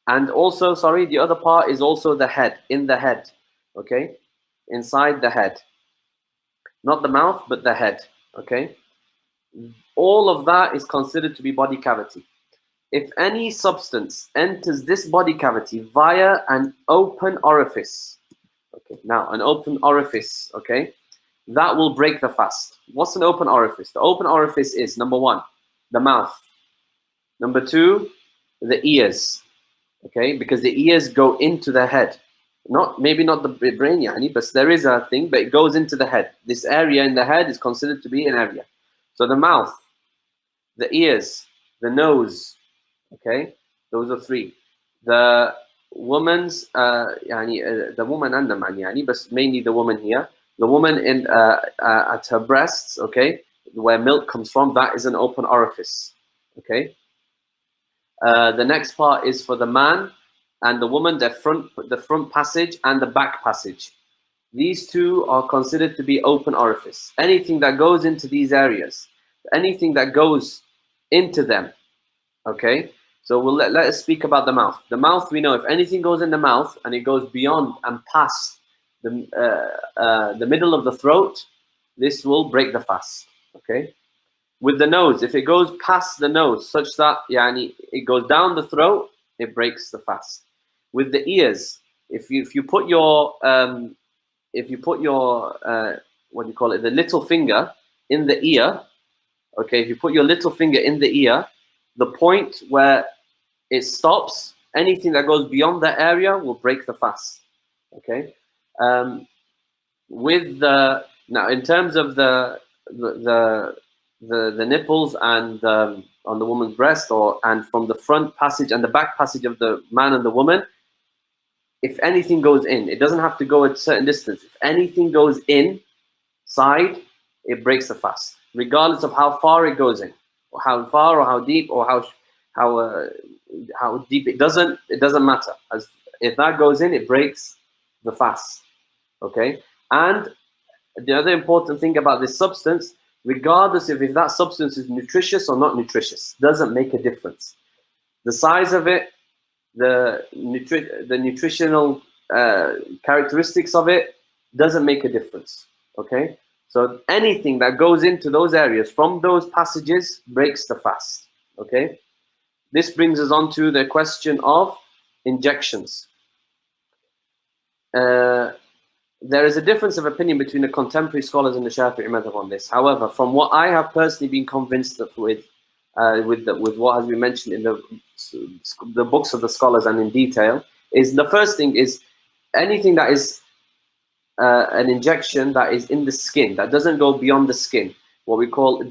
and also, sorry, the other part is also the head, in the head, okay, inside the head, not the mouth, but the head, okay. All of that is considered to be body cavity. If any substance enters this body cavity via an open orifice, okay, now an open orifice, okay, that will break the fast. What's an open orifice? The open orifice is, number one, the mouth. Number two, the ears, okay, because the ears go into the head. Maybe not the brain, yani, but there is a thing, but it goes into the head. This area in the head is considered to be an area. So the mouth, the ears, the nose, okay, those are three. The woman's, the woman and the man, yani, but mainly the woman here. The woman in at her breasts, okay, where milk comes from, that is an open orifice, okay. The next part is for the man and the woman, the front passage and the back passage. These two are considered to be open orifice. Anything that goes into these areas, anything that goes into them, okay. So let us speak about the mouth. The mouth, we know if anything goes in the mouth and it goes beyond and past the middle of the throat, this will break the fast, okay. With the nose, if it goes past the nose such that it goes down the throat, it breaks the fast. With the ears, if you put your what do you call it, the little finger in the ear, okay, if you put your little finger in the ear, the point where it stops, anything that goes beyond that area will break the fast, okay. With the, now in terms of the nipples and on the woman's breast, and from the front passage and the back passage of the man and the woman, if anything goes in, it doesn't have to go at a certain distance. If anything goes inside, it breaks the fast, regardless of how far it goes in, or how far, or how deep, or how deep. It doesn't matter. As if that goes in, it breaks the fast, okay. And the other important thing about this substance, regardless if that substance is nutritious or not nutritious, doesn't make a difference. The size of it, the nutritional characteristics of it doesn't make a difference, okay. So anything that goes into those areas from those passages breaks the fast, okay. This brings us on to the question of injections. There is a difference of opinion between the contemporary scholars and the Shaafi'i Madhab on this. However, from what I have personally been convinced with, with what has been mentioned in the books of the scholars and in detail, is the first thing is anything that is an injection that is in the skin, that doesn't go beyond the skin, what we call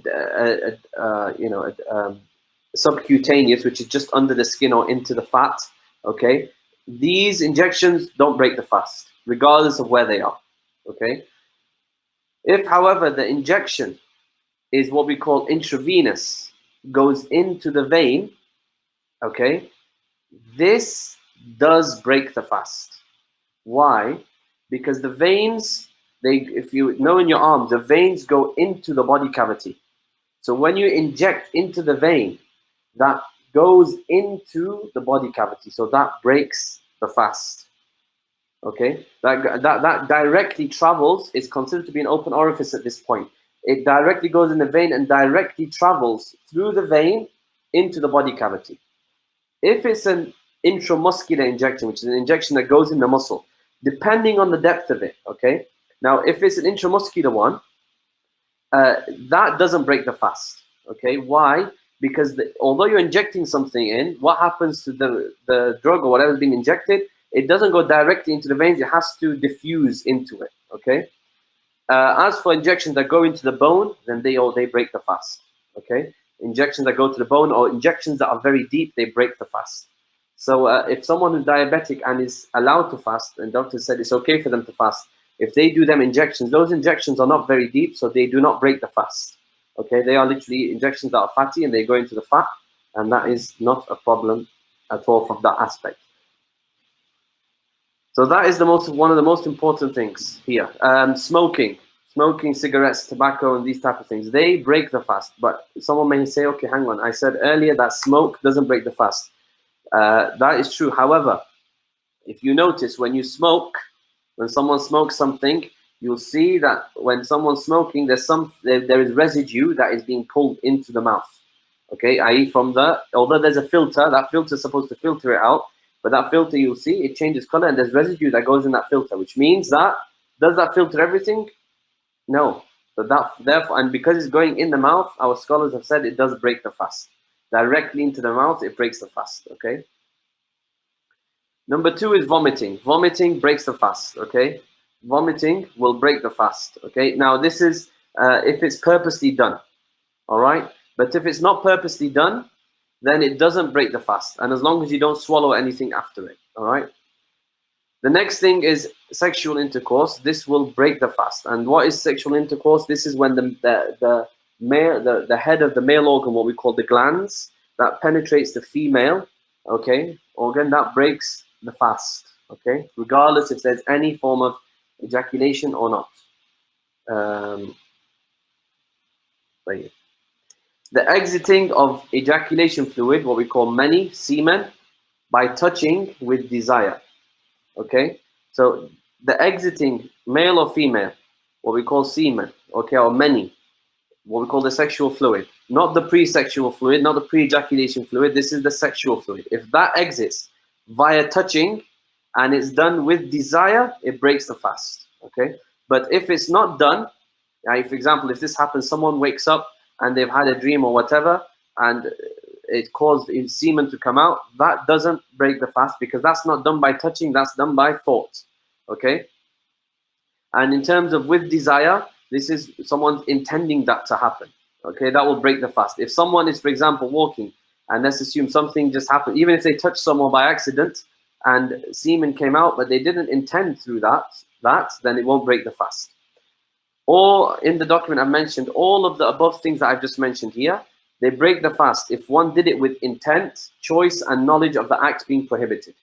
subcutaneous, which is just under the skin or into the fat. Okay, these injections don't break the fast, regardless of where they are. Okay, if, however, the injection is what we call intravenous, goes into the vein, okay, this does break the fast. Why? Because the veins, if you know in your arm, the veins go into the body cavity. So when you inject into the vein, that goes into the body cavity. So that breaks the fast. Okay, that directly travels, is considered to be an open orifice at this point. It directly goes in the vein and directly travels through the vein into the body cavity. If it's an intramuscular injection, which is an injection that goes in the muscle, depending on the depth of it, okay? Now, if it's an intramuscular one, that doesn't break the fast, okay? Why? Because although you're injecting something in, what happens to the drug or whatever's being injected, it doesn't go directly into the veins, it has to diffuse into it, okay? As for injections that go into the bone, then they break the fast, okay? Injections that go to the bone or injections that are very deep, they break the fast. So if someone who's diabetic and is allowed to fast, and doctors said it's okay for them to fast, if they do them injections, those injections are not very deep, so they do not break the fast. Okay, they are literally injections that are fatty and they go into the fat, and that is not a problem at all from that aspect. So that is one of the most important things here. Smoking, cigarettes, tobacco, and these type of things, they break the fast. But someone may say, okay, hang on, I said earlier that smoke doesn't break the fast. That is true. However, if you notice, when someone smokes something, you'll see that when someone's smoking, there is residue that is being pulled into the mouth. Okay, i.e. although there's a filter, that filter is supposed to filter it out, but that filter, you'll see, it changes color and there's residue that goes in that filter, which means that, does that filter everything? No. So therefore, and because it's going in the mouth, our scholars have said it does break the fast. Directly into the mouth, it breaks the fast, okay? Number 2 is vomiting. Vomiting breaks the fast, okay? Vomiting will break the fast, okay? Now, this is if it's purposely done, all right? But if it's not purposely done, then it doesn't break the fast. And as long as you don't swallow anything after it, all right? The next thing is sexual intercourse. This will break the fast. And what is sexual intercourse? This is when the head of the male organ, what we call the glands, that penetrates the female, okay, organ, that breaks the fast, okay, regardless if there's any form of ejaculation or not. The exiting of ejaculation fluid, what we call mani, semen, by touching with desire, okay? So the exiting, male or female, what we call semen, okay, or mani, what we call the sexual fluid, not the pre-sexual fluid, not the pre-ejaculation fluid, this is the sexual fluid. If that exits via touching and it's done with desire, it breaks the fast, okay? But if it's not done, for example, if this happens, someone wakes up and they've had a dream or whatever, and it caused semen to come out, that doesn't break the fast because that's not done by touching, that's done by thought, okay? And in terms of with desire, this is someone's intending that to happen, okay? That will break the fast. If someone is, for example, walking, and let's assume something just happened, even if they touched someone by accident and semen came out, but they didn't intend through that, then it won't break the fast. Or in the document I mentioned, all of the above things that I've just mentioned here, they break the fast if one did it with intent, choice, and knowledge of the act being prohibited.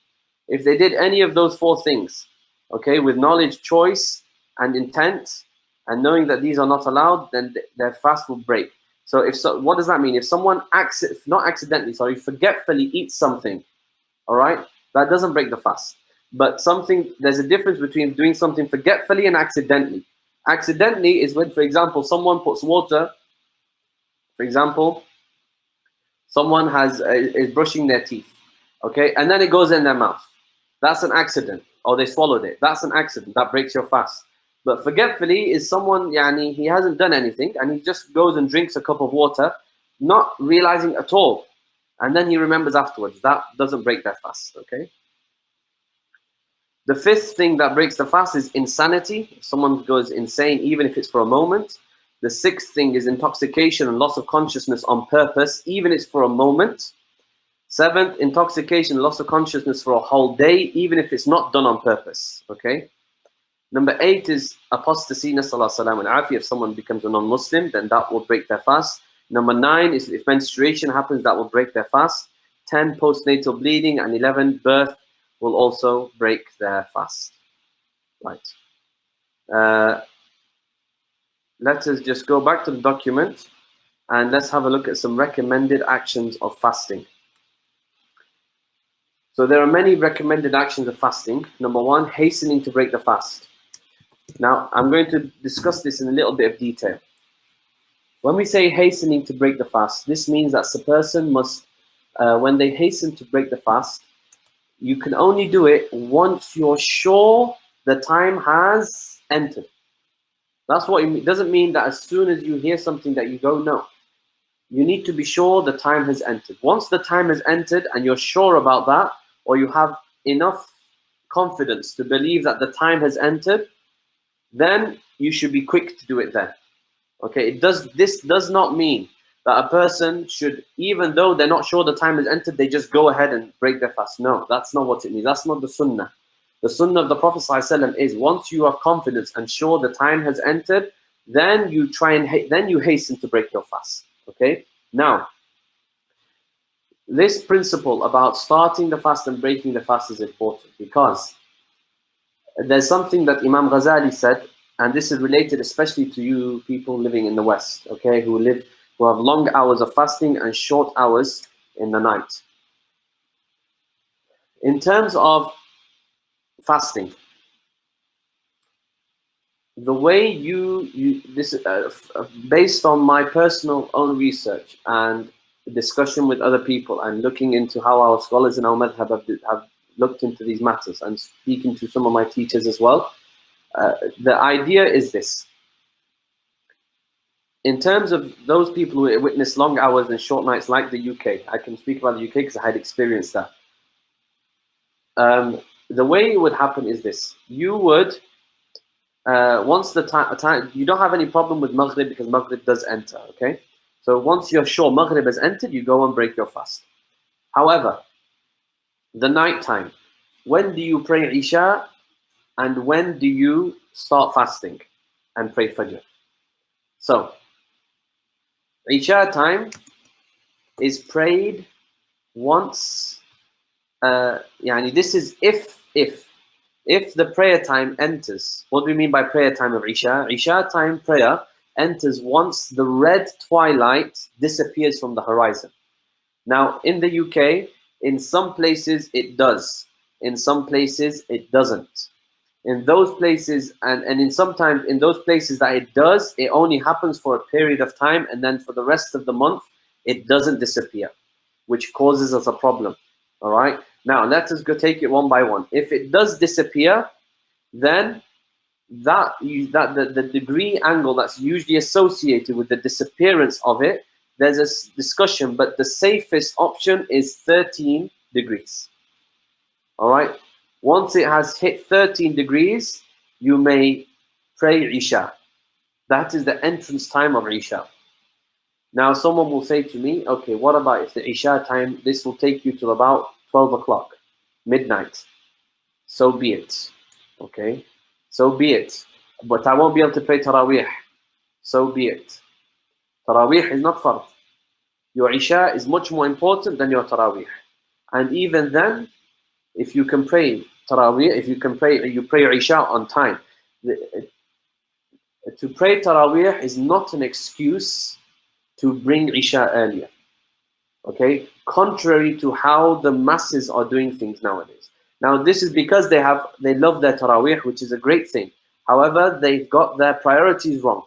If they did any of those 4 things, okay, with knowledge, choice, and intent, and knowing that these are not allowed, then their fast will break. So what does that mean? If someone forgetfully eats something, all right, that doesn't break the fast. But there's a difference between doing something forgetfully and accidentally. Accidentally is when, for example, someone puts water, for example, someone is brushing their teeth, okay, and then it goes in their mouth. That's an accident. Or they swallowed it. That's an accident. That breaks your fast. But forgetfully is someone, he hasn't done anything, and he just goes and drinks a cup of water, not realizing at all, and then he remembers afterwards, that doesn't break their fast, okay? The fifth thing that breaks the fast is insanity. If someone goes insane, even if it's for a moment. The sixth thing is intoxication and loss of consciousness on purpose, even if it's for a moment. Seventh, intoxication, loss of consciousness for a whole day, even if it's not done on purpose, okay? Number 8 is apostasy, nasallahu salam and afiyah. If someone becomes a non-Muslim, then that will break their fast. Number 9 is if menstruation happens, that will break their fast. 10, postnatal bleeding, and 11, birth will also break their fast. Right. Let us just go back to the document and let's have a look at some recommended actions of fasting. So there are many recommended actions of fasting. Number 1, hastening to break the fast. Now, I'm going to discuss this in a little bit of detail. When we say hastening to break the fast, this means that the person must, when they hasten to break the fast, you can only do it once you're sure the time has entered. That's what it doesn't mean that as soon as you hear something that you go, no. You need to be sure the time has entered. Once the time has entered and you're sure about that, or you have enough confidence to believe that the time has entered, then you should be quick to do it then. Okay, this does not mean that a person should, even though they're not sure the time has entered, they just go ahead and break their fast. No, that's not what it means. That's not the sunnah. The sunnah of the Prophet ﷺ is once you have confidence and sure the time has entered, then you try and then you hasten to break your fast. Okay, now this principle about starting the fast and breaking the fast is important because there's something that Imam Ghazali said, and this is related especially to you people living in the West, okay, who have long hours of fasting and short hours in the night. In terms of fasting, the way based on my personal own research and discussion with other people and looking into how our scholars in our madhab have looked into these matters and speaking to some of my teachers as well, the idea is this. In terms of those people who witness long hours and short nights like the UK, I can speak about the UK because I had experienced that. The way it would happen is this. You would, once the time, you don't have any problem with Maghrib because Maghrib does enter, okay? So once you're sure Maghrib has entered, you go and break your fast. However, the night time, when do you pray Isha and when do you start fasting and pray Fajr? So, Isha time is prayed once, this is if the prayer time enters. What do we mean by prayer time of Isha? Isha time prayer enters once the red twilight disappears from the horizon. Now, in the UK, in some places it does. In some places it doesn't. In those places, and sometimes in those places that it does, it only happens for a period of time, and then for the rest of the month, it doesn't disappear, which causes us a problem. All right? Now, let us go take it one by one. If it does disappear, then the degree angle that's usually associated with the disappearance of it, there's a discussion, but the safest option is 13 degrees. All right? Once it has hit 13 degrees, you may pray Isha. That is the entrance time of Isha. Now, someone will say to me, okay, what about if the Isha time, this will take you to about 12 o'clock, midnight. So be it. Okay? So be it. But I won't be able to pray Taraweeh. So be it. Taraweeh is not fard. Your Isha is much more important than your Taraweeh. And even then, if you can pray Taraweeh, you pray Isha on time. To pray Taraweeh is not an excuse to bring Isha earlier. Okay? Contrary to how the masses are doing things nowadays. Now, this is because they love their Taraweeh, which is a great thing. However, they've got their priorities wrong.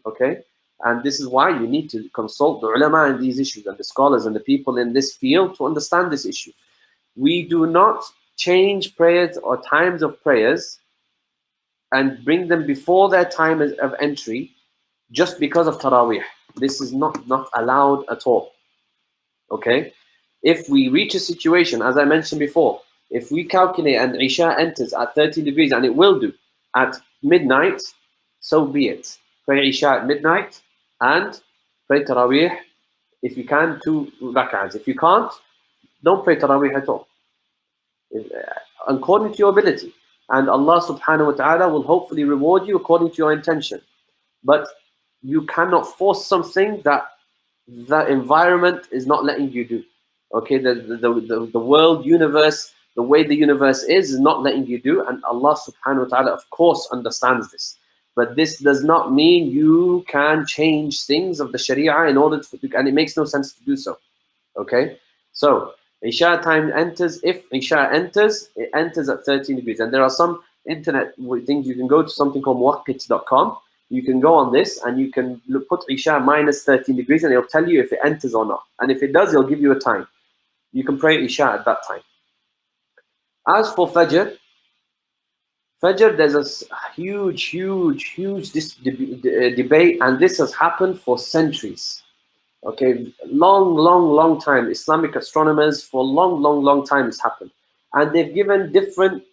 Okay? And this is why you need to consult the ulama in these issues and the scholars and the people in this field to understand this issue. We do not change prayers or times of prayers and bring them before their time of entry just because of Taraweeh. This is not allowed at all. Okay? If we reach a situation, as I mentioned before, if we calculate and Isha enters at 13 degrees, and it will do, at midnight, so be it. Pray Isha at midnight and pray Taraweeh, if you can, 2 rak'ahs. If you can't, don't pray Taraweeh at all. According to your ability. And Allah subhanahu wa ta'ala will hopefully reward you according to your intention. But you cannot force something that the environment is not letting you do. Okay, the world, universe, the way the universe is not letting you do, and Allah subhanahu wa ta'ala of course understands this. But this does not mean you can change things of the Sharia in order to, and it makes no sense to do so. Okay, so Isha time enters, if Isha enters, it enters at 13 degrees. And there are some internet things, you can go to something called muwaqqit.com. You can go on this and you can put Isha minus 13 degrees and it'll tell you if it enters or not. And if it does, it'll give you a time. You can pray Isha at that time. As for Fajr, there's a huge debate, and this has happened for centuries. Okay, long time. Islamic astronomers for long time it's happened. And they've given different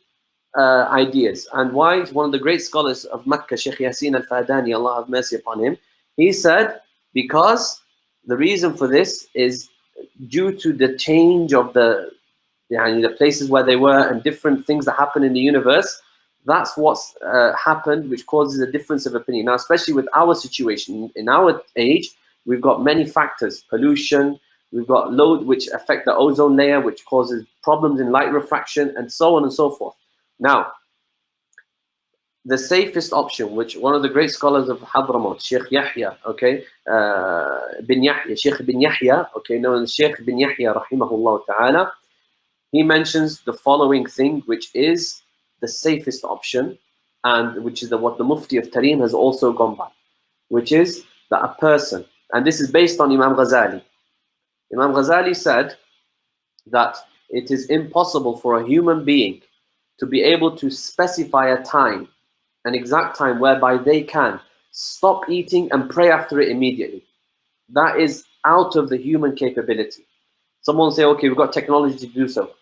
ideas. And why? One of the great scholars of Mecca, Sheikh Yasin al-Fadani, Allah have mercy upon him, he said, because the reason for this is due to the change of the places where they were and different things that happen in the universe. That's what's happened, which causes a difference of opinion. Now, especially with our situation, in our age, we've got many factors: pollution, we've got load which affect the ozone layer, which causes problems in light refraction, and so on and so forth. Now, the safest option, which one of the great scholars of Hadramaut, Sheikh Yahya, okay, Sheikh bin Yahya, okay, known as Sheikh bin Yahya, rahimahullah ta'ala, he mentions the following thing, which is the safest option, and which is what the Mufti of Tarim has also gone by, which is that a person, and this is based on Imam Ghazali. Imam Ghazali said that it is impossible for a human being to be able to specify a time, an exact time whereby they can stop eating and pray after it immediately. That is out of the human capability. Someone will say, okay, we've got technology to do so.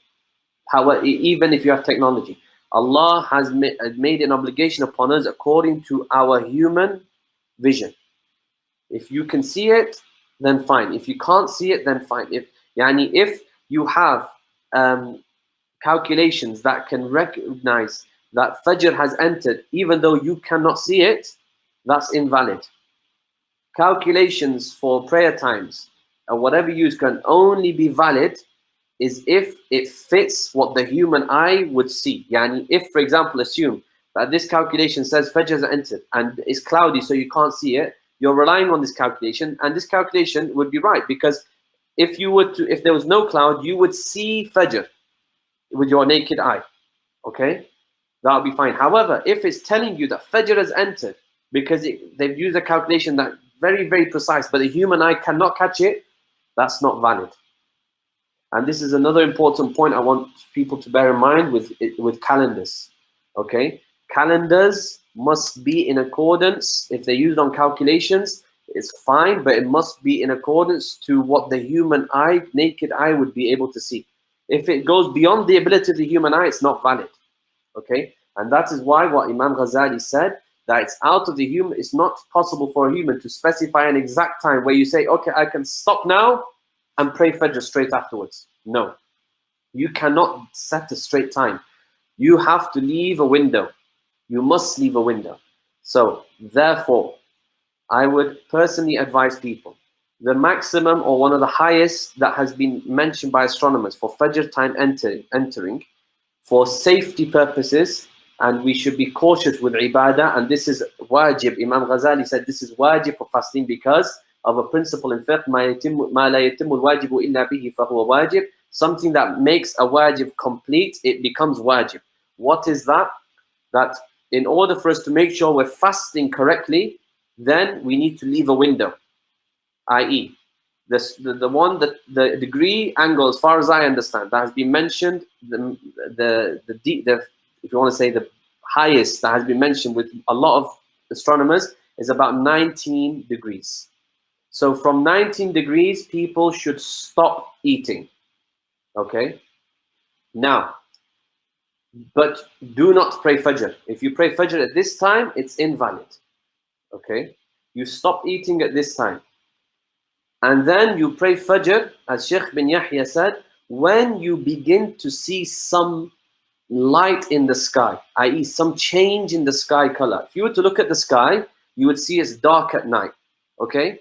However, even if you have technology, Allah has made an obligation upon us according to our human vision. If you can see it, then fine. If you can't see it, then fine. If you have calculations that can recognize that Fajr has entered, even though you cannot see it, that's invalid. Calculations for prayer times or whatever you use can only be valid is if it fits what the human eye would see. If, for example, assume that this calculation says Fajr has entered and it's cloudy so you can't see it, you're relying on this calculation, and this calculation would be right, because if there was no cloud, you would see Fajr with your naked eye. Okay, that would be fine. However, if it's telling you that Fajr has entered because they've used a calculation that very precise, but the human eye cannot catch it, that's not valid. And this is another important point I want people to bear in mind with calendars. Okay, calendars must be in accordance. If they're used on calculations, it's fine, but it must be in accordance to what the human eye, naked eye, would be able to see. If it goes beyond the ability of the human eye, it's not valid. Okay, and that is why what Imam Ghazali said, that it's out of the human, it's not possible for a human to specify an exact time where you say, okay, I can stop now and pray Fajr straight afterwards. No, you cannot set a straight time. You have to leave a window. You must leave a window. So therefore, I would personally advise people, the maximum or one of the highest that has been mentioned by astronomers for Fajr time entering for safety purposes, and we should be cautious with ibadah, and this is wajib. Imam Ghazali said this is wajib for fasting because of a principle in fiqh, ma la yatimmu al-wajibu illa bihi fahuwa wajib. Something that makes a wajib complete, it becomes wajib. What is that? That in order for us to make sure we're fasting correctly, then we need to leave a window, i.e. the degree angle, as far as I understand, that has been mentioned, if you want to say the highest that has been mentioned with a lot of astronomers is about 19 degrees. So from 19 degrees, people should stop eating. Okay? Now, but do not pray Fajr. If you pray Fajr at this time, it's invalid. Okay? You stop eating at this time. And then you pray Fajr, as Sheikh bin Yahya said, when you begin to see some light in the sky, i.e. some change in the sky color. If you were to look at the sky, you would see it's dark at night. Okay?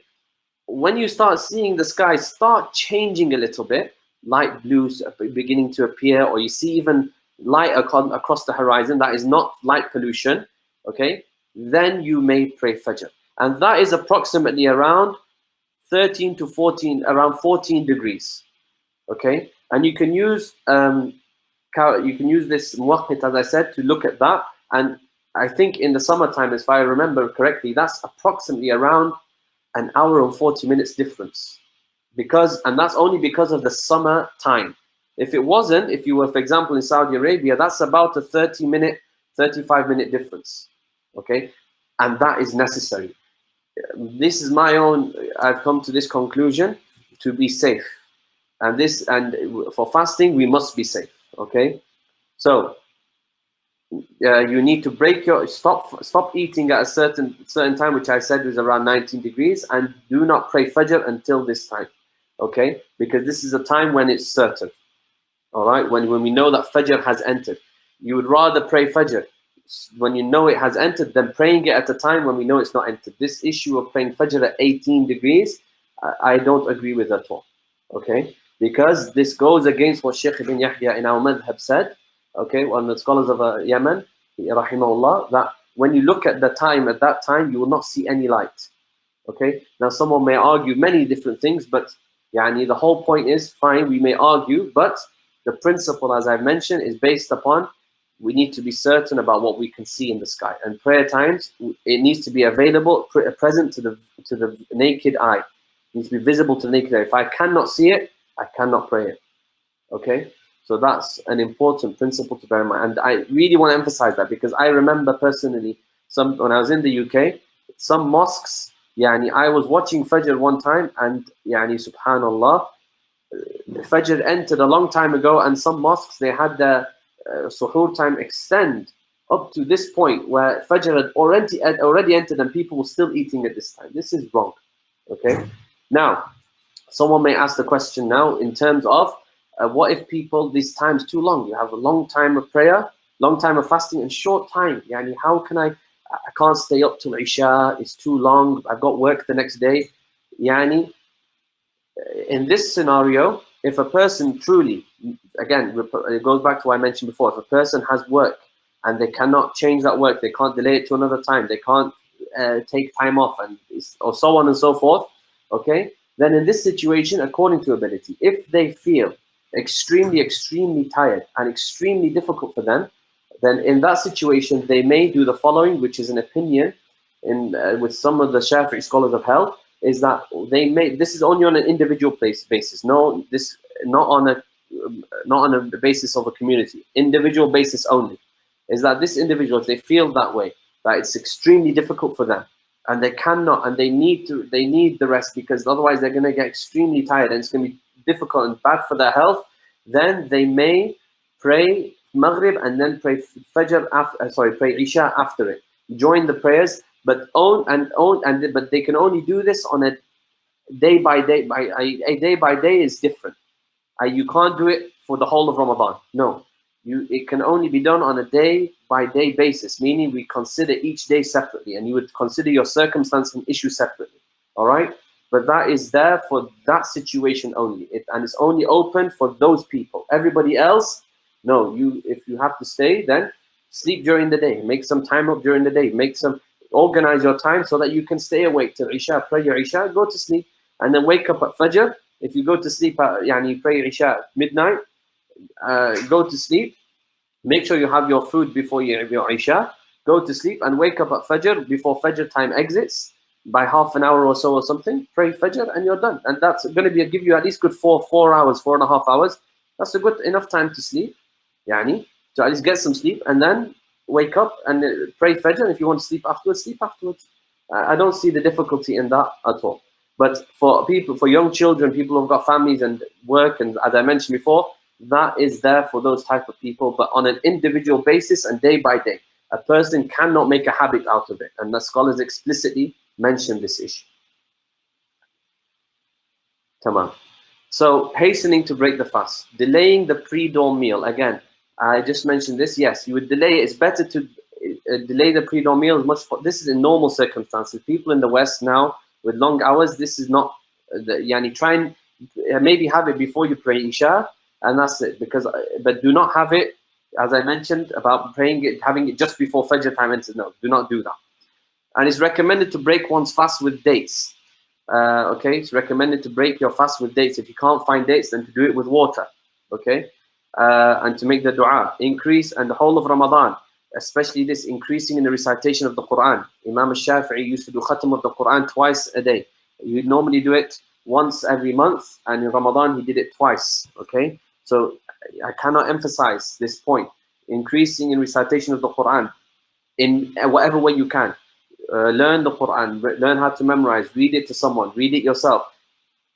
When you start seeing the sky start changing a little bit, light blues beginning to appear, or you see even light across the horizon, that is not light pollution, okay? Then you may pray Fajr. And that is approximately around 13 to 14, around 14 degrees, okay? And you can use this muwaqqit, as I said, to look at that. And I think in the summertime, if I remember correctly, that's approximately around an hour and 40 minutes difference, and that's only because of the summer time. If it wasn't, if you were, for example, in Saudi Arabia, that's about a 30-minute, 35-minute difference, okay? And that is necessary. This is my own, I've come to this conclusion to be safe. And for fasting, we must be safe, okay? So, you need to break stop eating at a certain time, which I said was around 19 degrees, and do not pray Fajr until this time, okay? Because this is a time when it's certain, all right? When we know that Fajr has entered. You would rather pray Fajr when you know it has entered than praying it at a time when we know it's not entered. This issue of praying Fajr at 18 degrees, I don't agree with at all, okay? Because this goes against what Sheikh ibn Yahya in our Madhab said, okay, one of the scholars of Yemen, rahimahullah, that when you look at the time, at that time, you will not see any light. Okay? Now, someone may argue many different things, but the whole point is, fine, we may argue, but the principle, as I've mentioned, is based upon we need to be certain about what we can see in the sky. And prayer times, it needs to be available, present to the naked eye. It needs to be visible to the naked eye. If I cannot see it, I cannot pray it. Okay? So that's an important principle to bear in mind. And I really want to emphasize that, because I remember personally, when I was in the UK, some mosques, I was watching Fajr one time, and subhanallah, Fajr entered a long time ago, and some mosques, they had the suhoor time extend up to this point where Fajr had already entered and people were still eating at this time. This is wrong. Okay? Now, someone may ask the question now in terms of, what if people, this time's too long? You have a long time of prayer, long time of fasting, and short time. How can I can't stay up till Isha, it's too long, I've got work the next day. In this scenario, if a person truly, again, it goes back to what I mentioned before, if a person has work and they cannot change that work, they can't delay it to another time, they can't take time off, or so on and so forth, okay? Then in this situation, according to ability, if they feel extremely tired and extremely difficult for them, then in that situation, they may do the following, which is an opinion with some of the Shaafi'i scholars of health, is that this is only on an individual basis, not on a basis of a community, individual basis only, is that this individual, if they feel that way, that it's extremely difficult for them, and they cannot, and they need the rest, because otherwise they're going to get extremely tired and it's going to be difficult and bad for their health, then they may pray Maghrib and then pray Fajr pray Isha after it. Join the prayers, but they can only do this on a day by day. A day by day is different. You can't do it for the whole of Ramadan. No, it can only be done on a day by day basis, meaning we consider each day separately, and you would consider your circumstance and issue separately. All right. But that is there for that situation only, and it's only open for those people. Everybody else, no. If you have to stay, then sleep during the day. Make some time up during the day. Organize your time so that you can stay awake till Isha. Pray your Isha, go to sleep, and then wake up at Fajr. If you go to sleep at, pray Isha at midnight, go to sleep. Make sure you have your food before your Isha. Go to sleep and wake up at Fajr before Fajr time exits. By half an hour or so or something, pray Fajr and you're done. And that's going to give you at least good 4 hours, 4.5 hours. That's a good enough time to sleep. To at least get some sleep and then wake up and pray Fajr. And if you want to sleep afterwards, sleep afterwards. I don't see the difficulty in that at all. But for people, for young children, people who've got families and work, and as I mentioned before, that is there for those type of people, but on an individual basis and day by day. A person cannot make a habit out of it, and the scholars explicitly mention this issue. Tamam. So hastening to break the fast, delaying the pre-dawn meal. Again, I just mentioned this. Yes, you would delay it. It's better to delay the pre-dawn meal as much. This is in normal circumstances. People in the West now with long hours, this is not. Yani try and maybe have it before you pray Isha, and that's it. Because but do not have it, as I mentioned about praying it, having it just before Fajr time enters. No, do not do that. And it's recommended to break one's fast with dates. Okay, it's recommended to break your fast with dates. If you can't find dates, then to do it with water. Okay, and to make the dua. Increase, and the whole of Ramadan, especially this increasing in the recitation of the Quran. Imam Shaafi'i used to do khatam of the Quran twice a day. You'd normally do it once every month, and in Ramadan he did it twice. Okay, so I cannot emphasize this point. Increasing in recitation of the Quran in whatever way you can. Learn the Quran, learn how to memorize, read it to someone, read it yourself.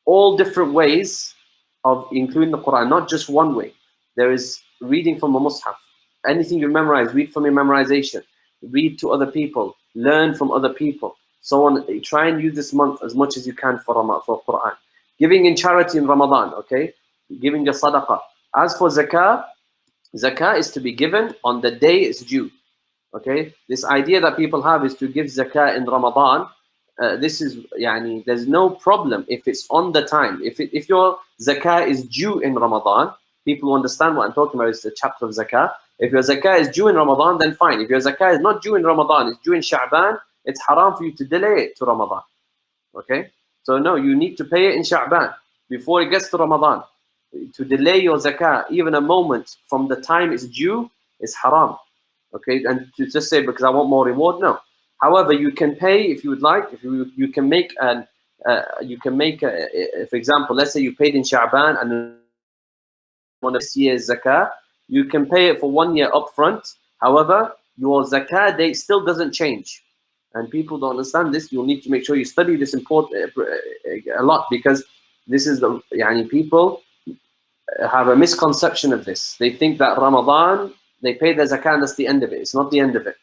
All different ways of including the Quran, not just one way. There is reading from a mushaf. Anything you memorize, read from your memorization. Read to other people, learn from other people. So on. Try and use this month as much as you can for Quran. Giving in charity in Ramadan, okay? Giving your sadaqah. As for zakah, zakah is to be given on the day it's due. Okay, this idea that people have is to give zakah in Ramadan. This is, yani, there's no problem if it's on the time. If your zakah is due in Ramadan, people who understand what I'm talking about. It's the chapter of zakah. If your zakah is due in Ramadan, then fine. If your zakah is not due in Ramadan, it's due in Sha'ban, it's haram for you to delay it to Ramadan. Okay, so no, you need to pay it in Sha'ban before it gets to Ramadan. To delay your zakah even a moment from the time it's due is haram. Okay, and to just say because I want more reward, no. However, you can pay if you would like. If you can make an for example, let's say you paid in Sha'ban and one of this year's zakah, you can pay it for 1 year upfront. However, your zakah date still doesn't change, and people don't understand this. You'll need to make sure you study this important a lot, because this is the people have a misconception of this. They think that Ramadan, they pay their zakah and that's the end of it. It's not the end of it.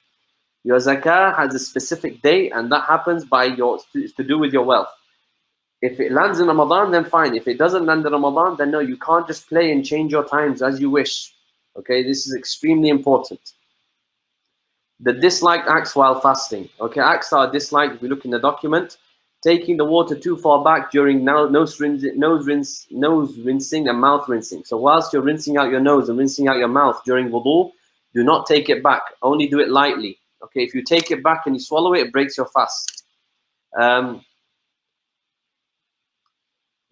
Your zakah has a specific date, and that happens by it's to do with your wealth. If it lands in Ramadan, then fine. If it doesn't land in Ramadan, then no, you can't just play and change your times as you wish. Okay, this is extremely important. The disliked acts while fasting. Okay, acts are disliked. If we look in the document, taking the water too far back during nose rinsing and mouth rinsing. So whilst you're rinsing out your nose and rinsing out your mouth during wudu, do not take it back. Only do it lightly. Okay, if you take it back and you swallow it, it breaks your fast.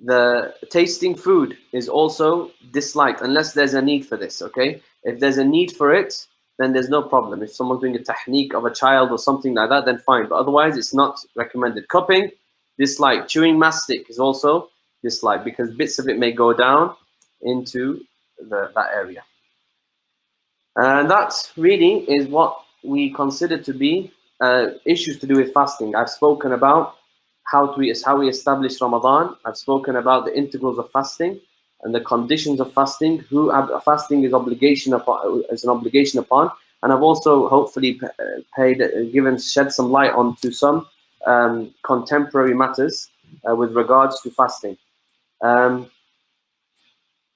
The tasting food is also disliked unless there's a need for this. Okay, if there's a need for it, then there's no problem. If someone's doing a tahniq of a child or something like that, then fine. But otherwise, it's not recommended. Cupping, disliked. Chewing mastic is also disliked because bits of it may go down into that area. And that really is what we consider to be issues to do with fasting. I've spoken about how we establish Ramadan. I've spoken about the integrals of fasting and the conditions of fasting. Fasting is an obligation upon, and I've also hopefully shed some light onto some contemporary matters with regards to fasting.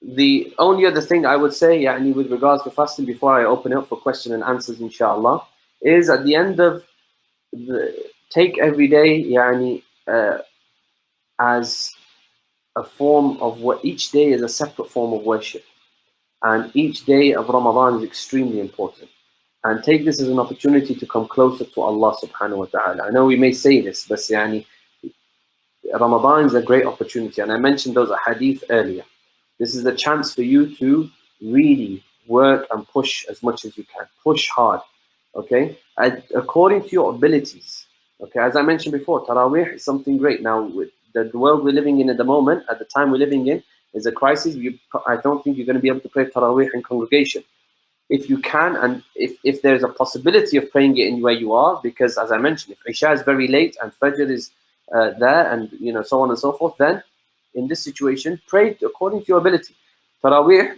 The only other thing I would say, with regards to fasting, before I open it up for question and answers, inshallah, is at the end of take every day, as a form of what each day is a separate form of worship, and each day of Ramadan is extremely important. And take this as an opportunity to come closer to Allah subhanahu wa ta'ala. I know we may say this, but Ramadan is a great opportunity, and I mentioned those hadith earlier. This is a chance for you to really work and push as much as you can. Push hard, okay? According to your abilities, okay? As I mentioned before, Taraweeh is something great. Now, with the world we're living in at the moment, at the time we're living in, is a crisis. I don't think you're going to be able to pray Taraweeh in congregation. If you can, and if there's a possibility of praying it in where you are, because as I mentioned, if Isha is very late and Fajr is there, and so on and so forth, then in this situation, pray according to your ability. Taraweeh,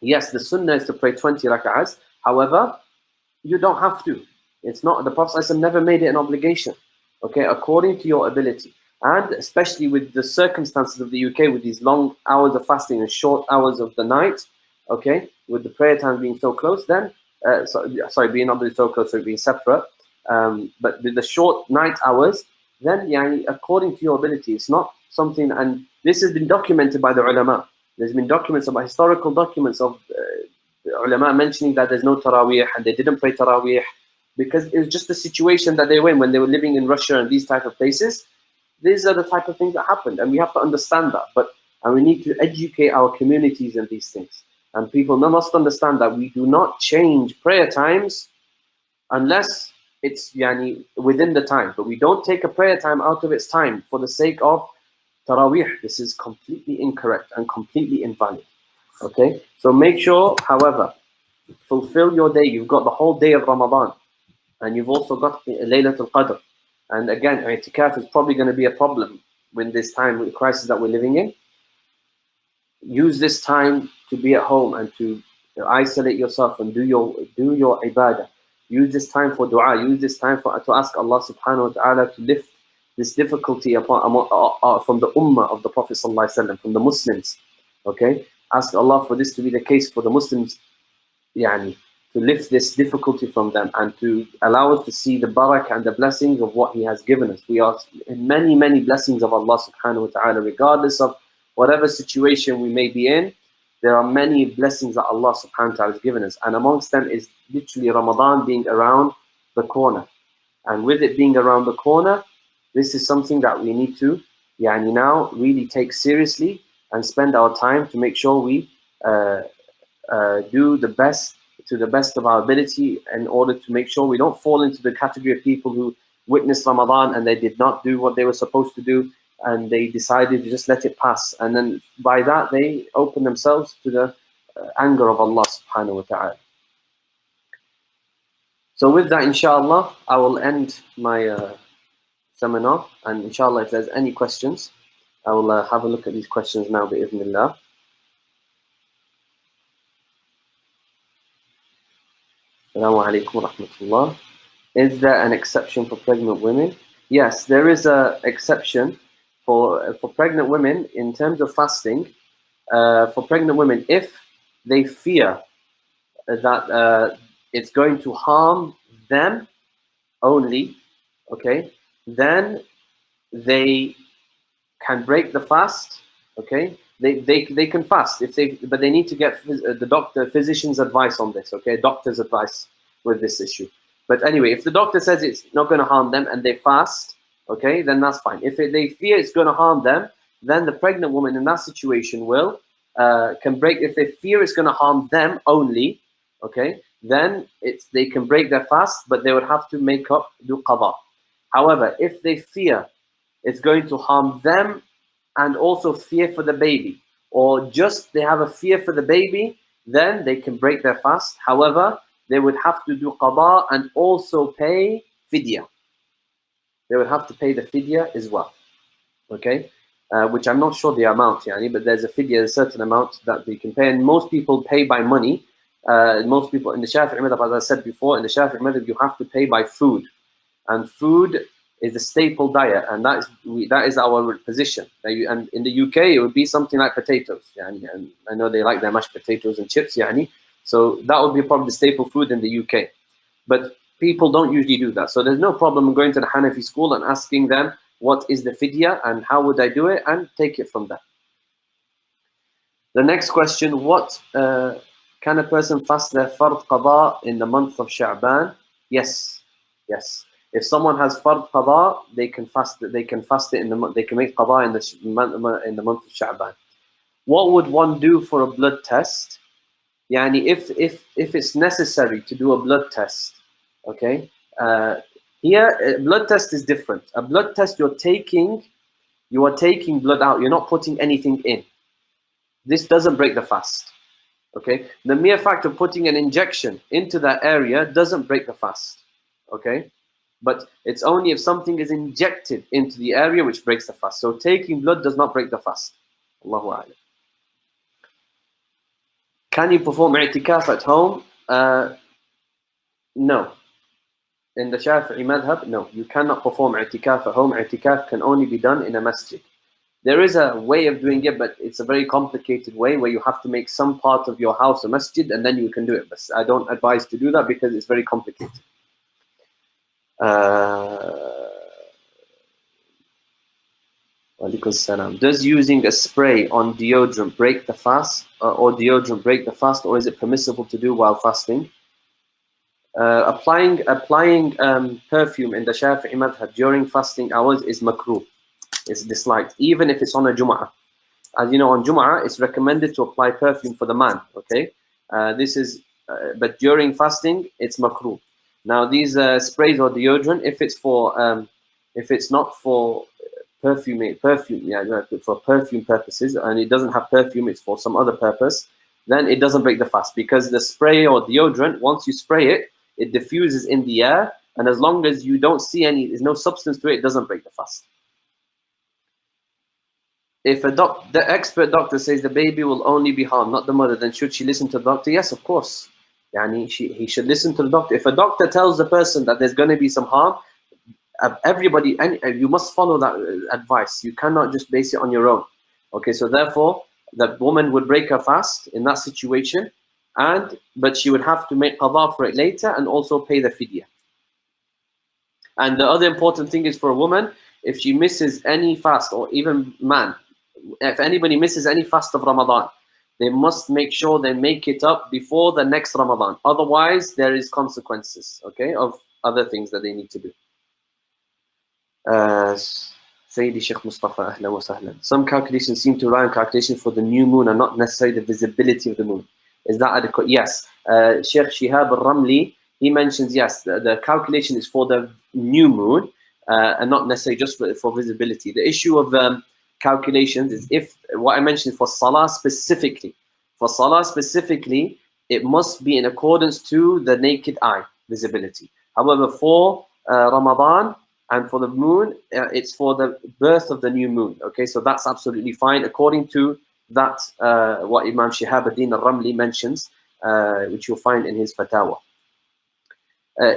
yes, the sunnah is to pray 20 rak'ahs. However, you don't have to. It's not, the Prophet ﷺ never made it an obligation. Okay, according to your ability. And especially with the circumstances of the UK, with these long hours of fasting and short hours of the night, okay, with the prayer time being so close, then, being not so close, so being separate, but with the short night hours, then, according to your ability, it's not something, and this has been documented by the ulama. There's been documents about historical documents of the ulama mentioning that there's no Taraweeh and they didn't pray Taraweeh because it was just the situation that they were in when they were living in Russia and these type of places. These are the type of things that happened, and we have to understand that. And we need to educate our communities in these things. And people must understand that we do not change prayer times unless it's within the time. But we don't take a prayer time out of its time for the sake of Taraweeh. This is completely incorrect and completely invalid. Okay, so make sure, however, fulfill your day. You've got the whole day of Ramadan, and you've also got Laylatul Qadr. And again, i'tikaf is probably going to be a problem when this time, with the crisis that we're living in. Use this time to be at home and to isolate yourself and do your ibadah. Use this time for dua. Use this time to ask Allah subhanahu wa ta'ala to lift this difficulty from the ummah of the Prophet sallallahu alaihi wasallam, from the Muslims. Okay, ask Allah for this to be the case for the Muslims, to lift this difficulty from them and to allow us to see the barakah and the blessings of what He has given us. We are in many, many blessings of Allah subhanahu wa ta'ala, regardless of whatever situation we may be in. There are many blessings that Allah subhanahu wa ta'ala has given us, and amongst them is literally Ramadan being around the corner. And with it being around the corner, this is something that we need to now really take seriously and spend our time to make sure we do the best to the best of our ability, in order to make sure we don't fall into the category of people who witnessed Ramadan and they did not do what they were supposed to do, and they decided to just let it pass, and then by that they open themselves to the anger of Allah subhanahu wa ta'ala. So with that, inshallah, I will end my seminar, and inshallah, if there's any questions, I will have a look at these questions now, bi'idhnillah. Assalamu alaikum wa rahmatullah. Is there an exception for pregnant women? Yes, there is an exception for pregnant women in terms of fasting. For pregnant women, if they fear that it's going to harm them only, okay, then they can break the fast. Okay, they can fast but they need to get the physician's advice on this. Okay, doctor's advice with this issue. But anyway, if the doctor says it's not going to harm them and they fast, okay, then that's fine. If they fear it's going to harm them, then the pregnant woman in that situation will can break. If they fear it's going to harm them only, okay, then they can break their fast, but they would have to do qada. However, if they fear it's going to harm them and also fear for the baby, or just they have a fear for the baby, then they can break their fast. However, they would have to do qada and also pay fidya. They would have to pay the fidya as well. Okay, which I'm not sure the amount, but there's a fidya, a certain amount that they can pay, and most people pay by money. Most people in the Shaafi'i Madhab, as I said before, in the Shaafi'i Madhab, you have to pay by food, and food is the staple diet, and that is our position. And in the UK, it would be something like potatoes. And I know they like their mashed potatoes and chips, so that would be probably the staple food in the UK. But people don't usually do that, so there's no problem going to the Hanafi school and asking them what is the fidya and how would I do it, and take it from there. The next question: what can a person fast their fard qada in the month of Sha'ban? Yes. If someone has fard qada, they can fast it. They can fast it in the month. They can make qada in the month of Sha'ban. What would one do for a blood test? If it's necessary to do a blood test, okay. Here, a blood test is different. A blood test, you are taking blood out. You're not putting anything in. This doesn't break the fast. Okay. The mere fact of putting an injection into that area doesn't break the fast. Okay. But it's only if something is injected into the area which breaks the fast. So taking blood does not break the fast. Allahu A'lam. Can you perform i'tikaf at home? No. In the Shaafi'i Madhab, no. You cannot perform i'tikaf at home. I'tikaf can only be done in a masjid. There is a way of doing it, but it's a very complicated way where you have to make some part of your house a masjid and then you can do it. But I don't advise to do that because it's very complicated. Does using a spray on deodorant break the fast, or deodorant break the fast, or is it permissible to do while fasting? Applying perfume in the Shafi'i madhab during fasting hours is makruh. It's disliked, even if it's on a Jum'ah. As you know, on Jum'ah, it's recommended to apply perfume for the man. Okay, but during fasting, it's makruh. Now, these sprays or deodorant, if it's not for for perfume purposes, and it doesn't have perfume, it's for some other purpose, then it doesn't break the fast, because the spray or deodorant, once you spray it, it diffuses in the air, and as long as you don't see there's no substance to it, it doesn't break the fast. If the expert doctor says the baby will only be harmed, not the mother, then should she listen to the doctor? Yes, of course. He should listen to the doctor. If a doctor tells the person that there's going to be some harm, you must follow that advice. You cannot just base it on your own. Okay, so therefore, the woman would break her fast in that situation, but she would have to make qadha for it later and also pay the fidyah. And the other important thing is for a woman, if she misses any fast, or even man, if anybody misses any fast of Ramadan, they must make sure they make it up before the next Ramadan. Otherwise, there is consequences, okay, of other things that they need to do. Sayyidi Sheikh Mustafa, ahlan wa sahlan. Some calculations seem to rely on calculation for the new moon and not necessarily the visibility of the moon. Is that adequate? Yes. Sheikh Shihab al-Ramli, he mentions, yes, the calculation is for the new moon and not necessarily just for visibility. The issue of calculations is, if what I mentioned for Salah specifically, it must be in accordance to the naked eye visibility. However, for Ramadan and for the moon, it's for the birth of the new moon. Okay, so that's absolutely fine according to that what Imam Shihab ad-Din al-Ramli mentions, which you'll find in his fatwa.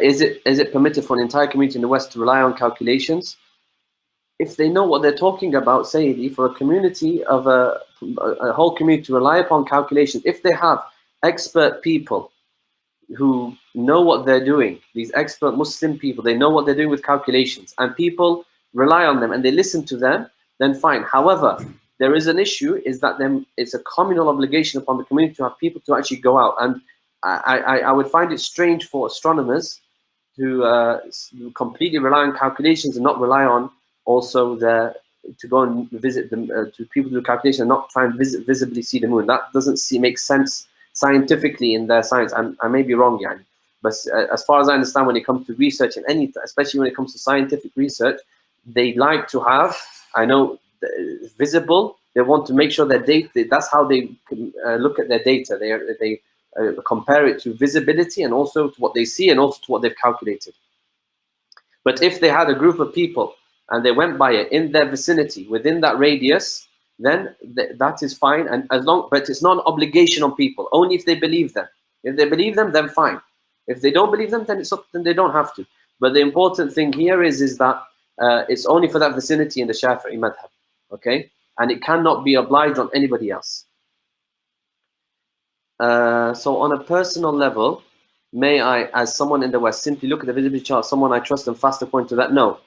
Is it permitted for an entire community in the West to rely on calculations? If they know what they're talking about, Sayyidi, for a community of a whole community to rely upon calculations, if they have expert people who know what they're doing, these expert Muslim people, they know what they're doing with calculations, and people rely on them and they listen to them, then fine. However, there is an issue, is that it's a communal obligation upon the community to have people to actually go out. And I would find it strange for astronomers to completely rely on calculations and not rely on also to go and visit them, to people who do calculations and not try and visibly see the moon. That doesn't make sense scientifically in their science. I may be wrong, yani. But as far as I understand, when it comes to research, and especially when it comes to scientific research, they like to have, I know, visible. They want to make sure their data, that's how they look at their data. They compare it to visibility and also to what they see and also to what they've calculated. But if they had a group of people and they went by it in their vicinity, within that radius, then that is fine. And but it's not an obligation on people, only if they believe them. If they believe them, then fine. If they don't believe them, then they don't have to. But the important thing here is that it's only for that vicinity in the Shaafi'i madhab, okay? And it cannot be obliged on anybody else. So on a personal level, may I, as someone in the West, simply look at the visibility chart, someone I trust, and fast according to that? No.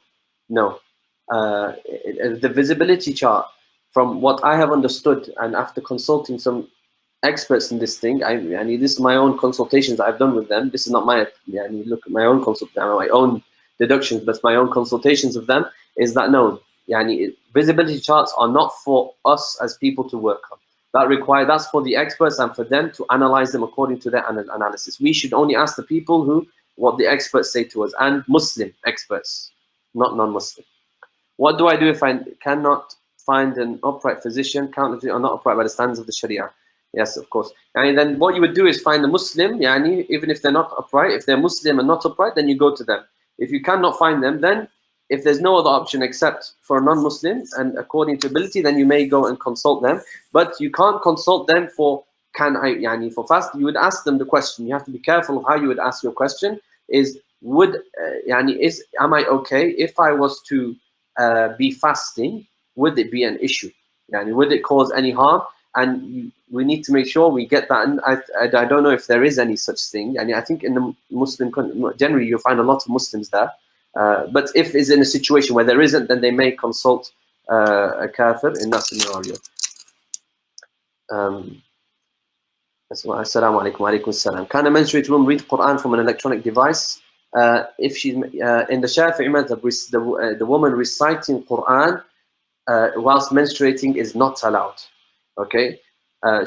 The visibility chart, from what I have understood, and after consulting some experts in this thing, this is my own consultations that I've done with them. This is not my, look at my own my own deductions, but my own consultations of them, is that no, visibility charts are not for us as people to work on. That's for the experts and for them to analyze them according to their analysis. We should only ask the people what the experts say to us, and Muslim experts, not non-Muslim. What do I do if I cannot find an upright physician, counted or not upright by the standards of the Sharia? Yes, of course. And then what you would do is find a Muslim, even if they're not upright. If they're Muslim and not upright, then you go to them. If you cannot find them, then if there's no other option except for a non-Muslim and according to ability, then you may go and consult them. But you can't consult them for for fast. You would ask them the question. You have to be careful of how you would ask your question. Am I okay if I was to be fasting? Would it be an issue? Would it cause any harm? And we need to make sure we get that. And I don't know if there is any such thing. I think in the Muslim country, generally you'll find a lot of Muslims there. But if it's in a situation where there isn't, then they may consult a kafir in that scenario. Assalamu alaikum wa alaikum salam. Can a menstruating woman read Quran from an electronic device? If she's in the Shaafi'i madhab, the woman reciting Quran whilst menstruating is not allowed. Okay,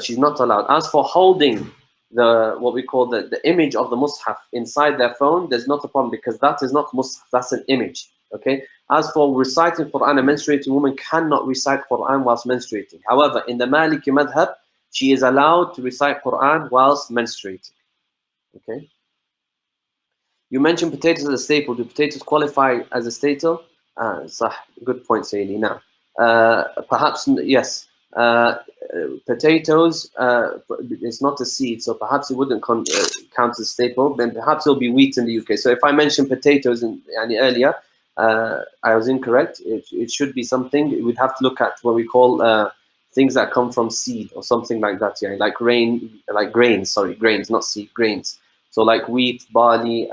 she's not allowed. As for holding what we call the image of the mushaf inside their phone, there's not a problem because that is not mushaf, that's an image. Okay. As for reciting Quran, a menstruating woman cannot recite Quran whilst menstruating. However, in the Maliki madhab, she is allowed to recite Quran whilst menstruating. Okay. You mentioned potatoes as a staple. Do potatoes qualify as a staple? Good point, Sayyidi. Now, perhaps yes. Potatoes, it's not a seed, so perhaps it wouldn't count as staple. Then perhaps it'll be wheat in the UK. So if I mentioned potatoes earlier, I was incorrect. It should be something. We'd have to look at what we call things that come from seed or something like that. Yeah, like grains. Sorry, grains, not seed, grains. So like wheat, barley,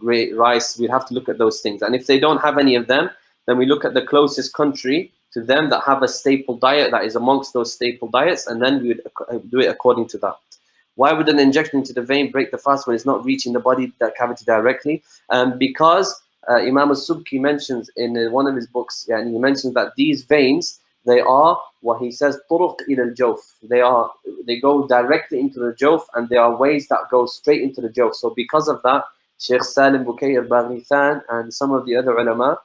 rice. We'd have to look at those things. And if they don't have any of them, then we look at the closest country to them that have a staple diet that is amongst those staple diets, and then we would do it according to that. Why would an injection into the vein break the fast when it's not reaching the body cavity directly? Because Imam al-Subki mentions in one of his books, and he mentions that these veins, they are what he says, turuq ila al-jawf. They go directly into the jawf, and there are ways that go straight into the jawf. So because of that, Sheikh Salim Bukayr Baghithan and some of the other ulama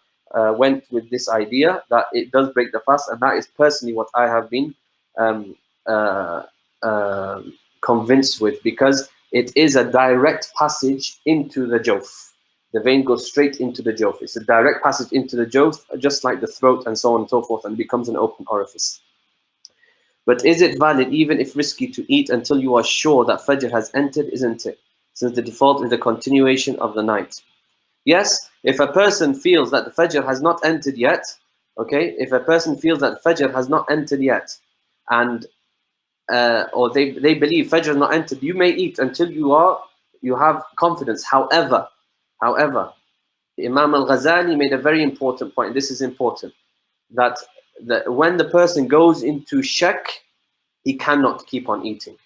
went with this idea that it does break the fast, and that is personally what I have been convinced with, because it is a direct passage into the jawf. The vein goes straight into the jawf. It's a direct passage into the jawf, just like the throat and so on and so forth, and becomes an open orifice. But is it valid, even if risky, to eat until you are sure that Fajr has entered, isn't it? Since the default is the continuation of the night. Yes, if a person feels that the Fajr has not entered yet, okay, if a person feels that Fajr has not entered yet, and or they believe Fajr has not entered, you may eat until you have confidence. However, Imam al-Ghazali made a very important point. This is important, that when the person goes into shak, he cannot keep on eating.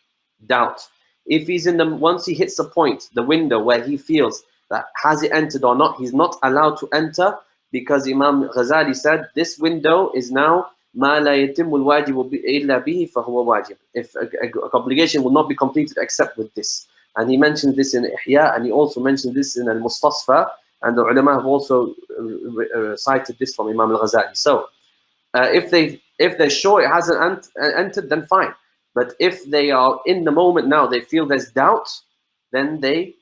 Doubt. If he's once he hits the point, the window where he feels that has it entered or not, he's not allowed to enter, because Imam Ghazali said this window is now ما لا يتم الواجب إلا به فهو واجب. If an obligation will not be completed except with this. And he mentioned this in Ihya, and he also mentioned this in Al-Mustasfa, and the ulama have also cited this from Imam al-Ghazali. So if they're sure it hasn't entered, then fine. But if they are in the moment now, they feel there's doubt, then they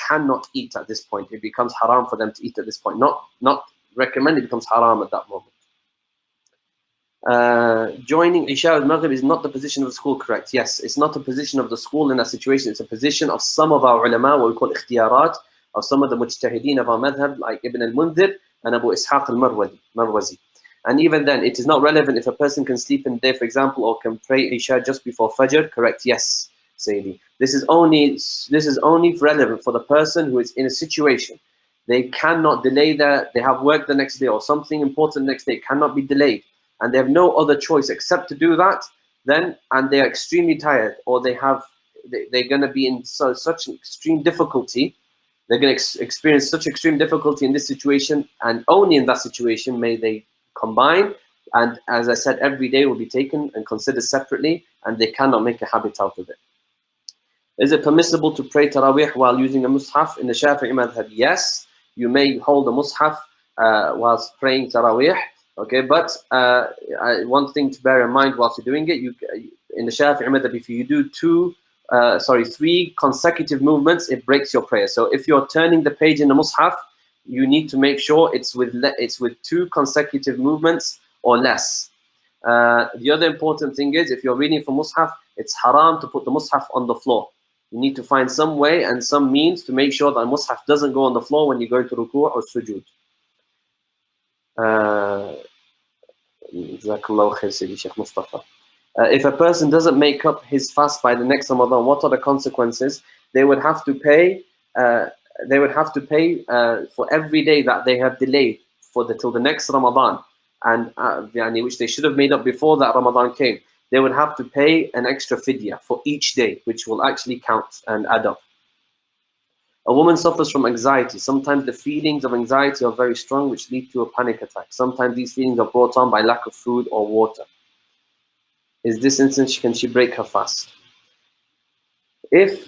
cannot eat at this point. It becomes haram for them to eat at this point. Not recommended, it becomes haram at that moment. Joining Isha al-Maghrib is not the position of the school, correct? Yes, it's not the position of the school in that situation. It's a position of some of our ulama, what we call ikhtiyarat, of some of the mujtahideen of our madhab, like Ibn al-Mundhir and Abu Ishaq al-Marwazi. And even then, it is not relevant if a person can sleep in the day, for example, or can pray Isha just before Fajr, correct? Yes, Sayyidi. This is only relevant for the person who is in a situation. They cannot delay they have work the next day, or something important the next day cannot be delayed, and they have no other choice except to do that, and they are extremely tired, or they're going to be in such extreme difficulty, they're going to experience such extreme difficulty in this situation, and only in that situation may they combine. And as I said, every day will be taken and considered separately, and they cannot make a habit out of it. Is it permissible to pray Taraweeh while using a mushaf? In the Shafi'i madhab, yes, you may hold a mushaf whilst praying Taraweeh. Okay, but one thing to bear in mind whilst you're doing it, in the Shaafi'i madhab, if you do 3 consecutive movements, it breaks your prayer. So if you're turning the page in the mushaf you need to make sure it's with 2 consecutive movements or less. The other important thing is, if you're reading from Mus'haf, it's haram to put the Mus'haf on the floor. You need to find some way and some means to make sure that the Mus'haf doesn't go on the floor when you go to ruku' or sujood. Jazakallahu khair, Sayyidi Sheikh Mustafa. If a person doesn't make up his fast by the next Ramadan, what are the consequences? They would have to pay. For every day that they have delayed till the next Ramadan, and which they should have made up before that Ramadan came. They would have to pay an extra fidya for each day, which will actually count and add up. A woman suffers from anxiety. Sometimes the feelings of anxiety are very strong, which lead to a panic attack. Sometimes these feelings are brought on by lack of food or water. In this instance, can she break her fast? If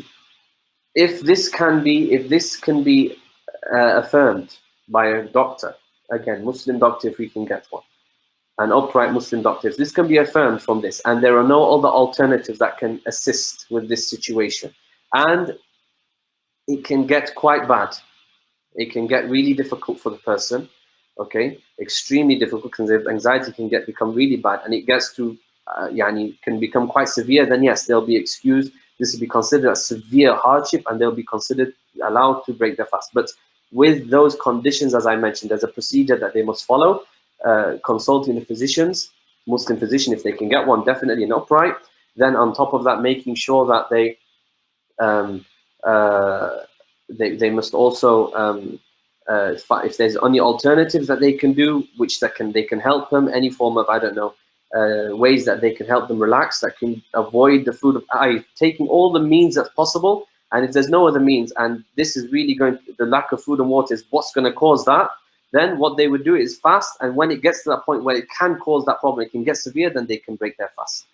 this can be affirmed by a doctor, again, Muslim doctor if we can get one, an upright Muslim doctor, if this can be affirmed from this, and there are no other alternatives that can assist with this situation, and it can get quite bad, it can get really difficult for the person, okay, extremely difficult, because anxiety can become really bad, and it gets to can become quite severe, then yes, they'll be excused. This will be considered a severe hardship, and they'll be allowed to break their fast. But with those conditions, as I mentioned, there's a procedure that they must follow, consulting the physicians, Muslim physician if they can get one, definitely an upright. Then on top of that, making sure that they must also, if there's any alternatives that they can do, which they can help them, any form of, I don't know, ways that they can help them relax, that can avoid the food taking all the means that's possible. And if there's no other means, and this is really the lack of food and water is what's going to cause that, then what they would do is fast. And when it gets to that point where it can cause that problem, it can get severe, then they can break their fast.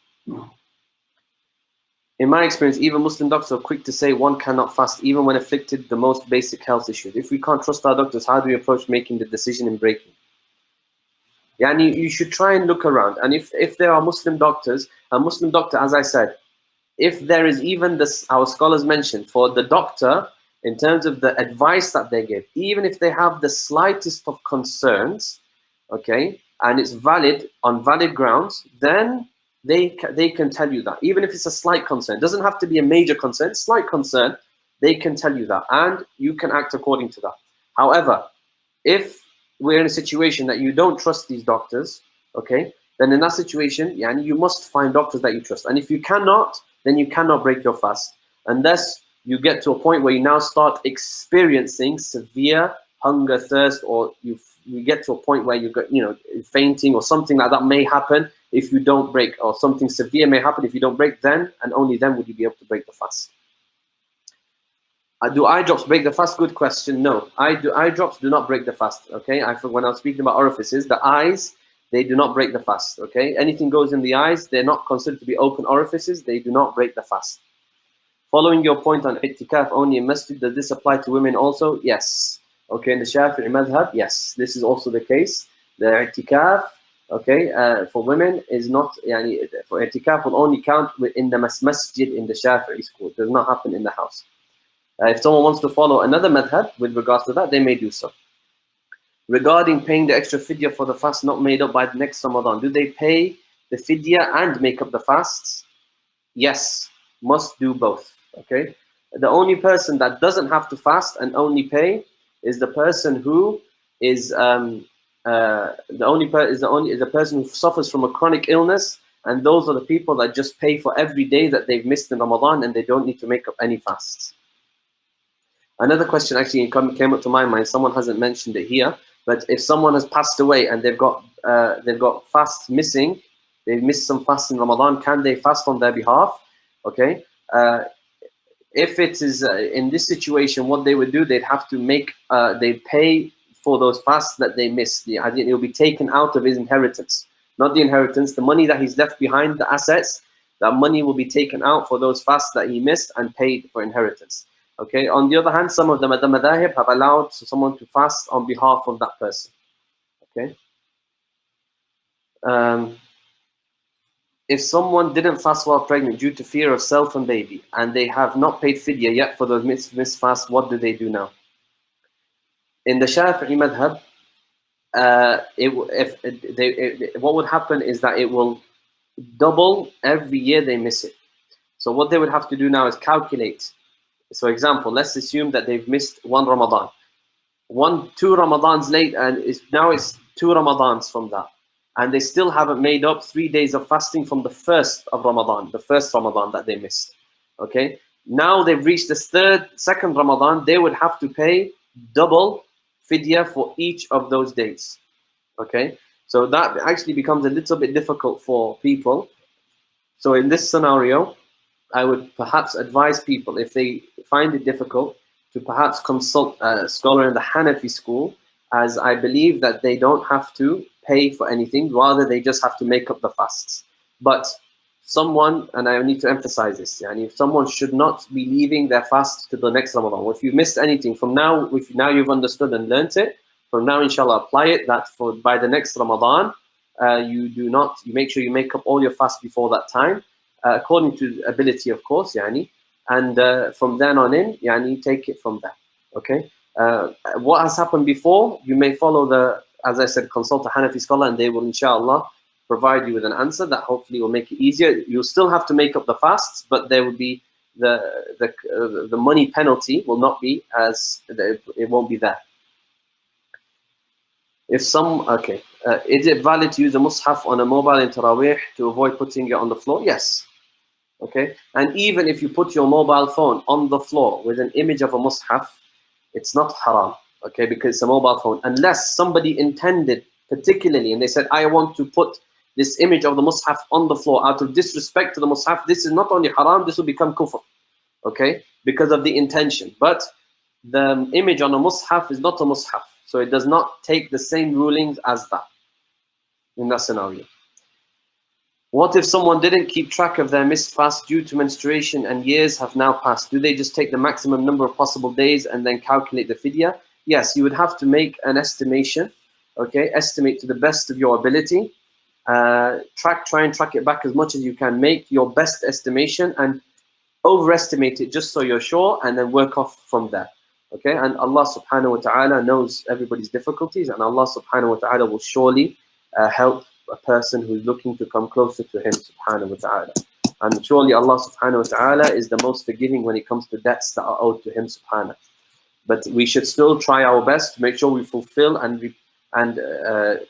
In my experience, even Muslim doctors are quick to say one cannot fast, even when afflicted the most basic health issues. If we can't trust our doctors, how do we approach making the decision in breaking? Yani you should try and look around. And if there are Muslim doctors, a Muslim doctor, as I said, if there is even this, our scholars mentioned, for the doctor, in terms of the advice that they give, even if they have the slightest of concerns, okay, and it's valid, on valid grounds, then they can tell you that. Even if it's a slight concern, it doesn't have to be a major concern, slight concern, they can tell you that, and you can act according to that. However, if we're in a situation that you don't trust these doctors, okay, then in that situation, you must find doctors that you trust. And if you cannot, then you cannot break your fast, unless you get to a point where you now start experiencing severe hunger, thirst, or you get to a point where you got, fainting or something like that may happen if you don't break, or something severe may happen if you don't break. Then and only then would you be able to break the fast. Do eye drops break the fast? Good question. No, eye drops do not break the fast. Okay, when I was speaking about orifices, the eyes, they do not break the fast. Okay, anything goes in the eyes, they're not considered to be open orifices. They do not break the fast. Following your point on i'tikaf only in masjid, does this apply to women also? Yes. Okay, in the Shaafi'i Madhab, yes, this is also the case. The i'tikaf, okay, for women is not, for i'tikaf will only count in the masjid in the Shaafi'i school. It does not happen in the house. If someone wants to follow another madhab with regards to that, they may do so. Regarding paying the extra fidya for the fast not made up by the next Ramadan, do they pay the fidya and make up the fasts? Yes, must do both. Okay, the only person that doesn't have to fast and only pay is the person who is the person who suffers from a chronic illness, and those are the people that just pay for every day that they've missed in Ramadan, and they don't need to make up any fasts. Another question actually came up to my mind. Someone hasn't mentioned it here, but if someone has passed away and they've got fasts missing, they've missed some fasts in Ramadan, can they fast on their behalf? Okay. If it is in this situation, what they would do, they'd have to they'd pay for those fasts that they missed. It will be taken out of his inheritance, not the inheritance, the money that he's left behind, the assets. That money will be taken out for those fasts that he missed and paid for inheritance. Okay. On the other hand, some of the madahib have allowed someone to fast on behalf of that person. Okay. If someone didn't fast while pregnant due to fear of self and baby, and they have not paid fidya yet for those missed fasts, what do they do now? In the Shafi'i madhab, what would happen is that it will double every year they miss it. So what they would have to do now is calculate. So example, let's assume that they've missed one Ramadan. 2 Ramadans late, and now it's 2 Ramadans from that. And they still haven't made up 3 days of fasting from the first of Ramadan, the first Ramadan that they missed. Okay? Now they've reached the second Ramadan, they would have to pay double fidya for each of those days. Okay? So that actually becomes a little bit difficult for people. So in this scenario, I would perhaps advise people, if they find it difficult, to perhaps consult a scholar in the Hanafi school, as I believe that they don't have to pay for anything, rather they just have to make up the fasts. But someone, and I need to emphasize this, if someone should not be leaving their fast to the next Ramadan. If you missed anything from now, if now you've understood and learnt it, from now inshallah apply it, that by the next Ramadan, you make sure you make up all your fast before that time, according to ability, of course, and from then on in, take it from there. Okay. What has happened before, you may follow as I said, consult a Hanafi scholar, and they will inshallah provide you with an answer that hopefully will make it easier. You'll still have to make up the fasts, but there will be the money penalty will not be it won't be there. Is it valid to use a mushaf on a mobile in Taraweeh to avoid putting it on the floor? Yes. Okay, and even if you put your mobile phone on the floor with an image of a mushaf, it's not haram, okay, because it's a mobile phone, unless somebody intended particularly and they said, I want to put this image of the mushaf on the floor out of disrespect to the mushaf. This is not only haram, this will become kufr, okay, because of the intention. But the image on a mushaf is not a mushaf, so it does not take the same rulings as that in that scenario. What if someone didn't keep track of their missed fast due to menstruation and years have now passed? Do they just take the maximum number of possible days and then calculate the fidya? Yes, you would have to make an estimation, okay? Estimate to the best of your ability. Try and track it back as much as you can. Make your best estimation and overestimate it just so you're sure, and then work off from there, okay? And Allah subhanahu wa ta'ala knows everybody's difficulties, and Allah subhanahu wa ta'ala will surely help a person who's looking to come closer to him subhanahu wa ta'ala. And surely Allah subhanahu wa ta'ala is the most forgiving when it comes to debts that are owed to him subhanahu. But we should still try our best to make sure we fulfill and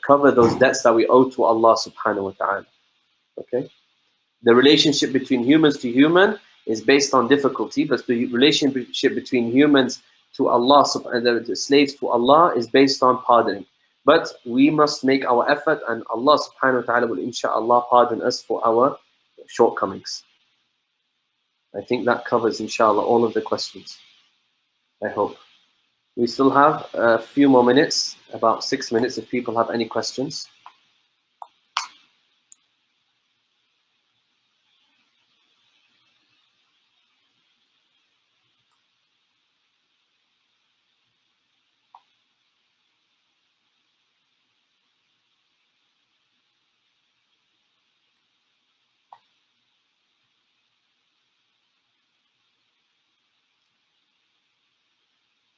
cover those debts that we owe to Allah subhanahu wa ta'ala. Okay? The relationship between humans to human is based on difficulty, but the relationship between humans to Allah, the slaves to Allah, is based on pardoning. But we must make our effort, and Allah subhanahu wa ta'ala will inshallah pardon us for our shortcomings. I think that covers inshallah all of the questions, I hope. We still have a few more minutes, about 6 minutes, if people have any questions.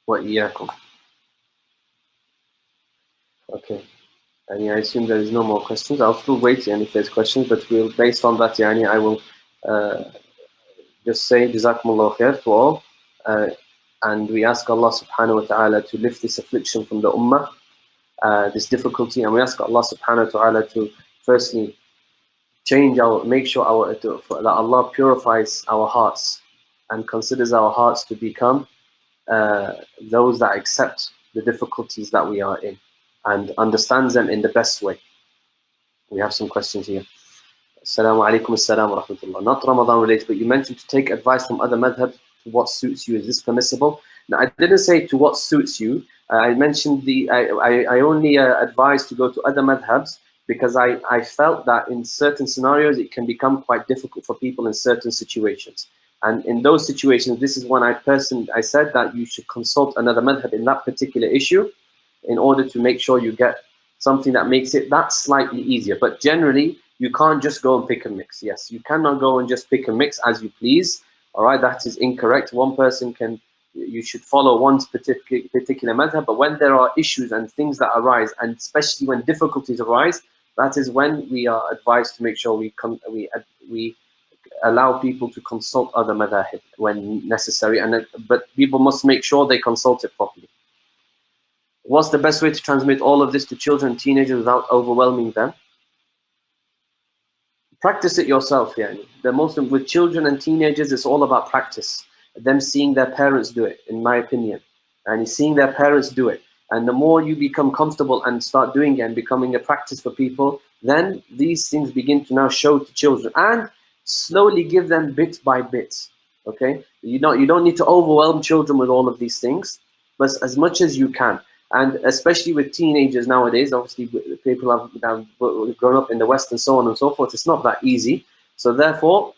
وَإِيَّاكُمْ. Okay. And I assume there is no more questions. I'll still wait if there's questions, but based on that, I will just say Jazakumullah khair to all. And we ask Allah subhanahu wa ta'ala to lift this affliction from the ummah, this difficulty, and we ask Allah subhanahu wa ta'ala to firstly make sure that Allah purifies our hearts and considers our hearts to become those that accept the difficulties that we are in and understands them in the best way. We have some questions here. Assalamu alaikum wa rahmatullah. Not Ramadan related, but you mentioned to take advice from other madhabs to what suits you. Is this permissible? Now, I didn't say to what suits you. I mentioned I only advised to go to other madhabs because I felt that in certain scenarios it can become quite difficult for people in certain situations. And in those situations, this is when I said that you should consult another madhab in that particular issue in order to make sure you get something that makes it that slightly easier. But generally, you can't just go and pick and mix. Yes, you cannot go and just pick and mix as you please. All right, that is incorrect. One person can you should follow one particular madhab, but when there are issues and things that arise, and especially when difficulties arise, that is when we are advised to make sure we allow people to consult other madhahib when necessary, but people must make sure they consult it properly. What's the best way to transmit all of this to children and teenagers without overwhelming them? Practice it yourself. The most with children and teenagers, it's all about practice. Them seeing their parents do it, in my opinion, and seeing their parents do it. And the more you become comfortable and start doing it and becoming a practice for people, then these things begin to now show to children, and slowly give them bit by bit. Okay, you don't need to overwhelm children with all of these things, but as much as you can. And especially with teenagers nowadays, obviously people have grown up in the West and so on and so forth. It's not that easy. So therefore,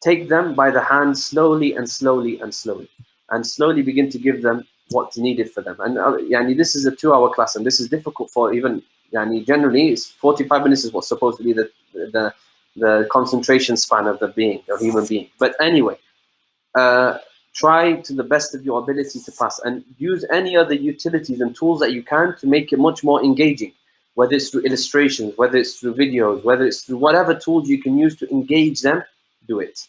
take them by the hand slowly and slowly and slowly, and slowly begin to give them what's needed for them. And this is a 2-hour class, and this is difficult for even generally. It's 45 minutes is what's supposed to be the concentration span of the human being. But anyway, try to the best of your ability to pass, and use any other utilities and tools that you can to make it much more engaging, whether it's through illustrations, whether it's through videos, whether it's through whatever tools you can use to engage them, do it.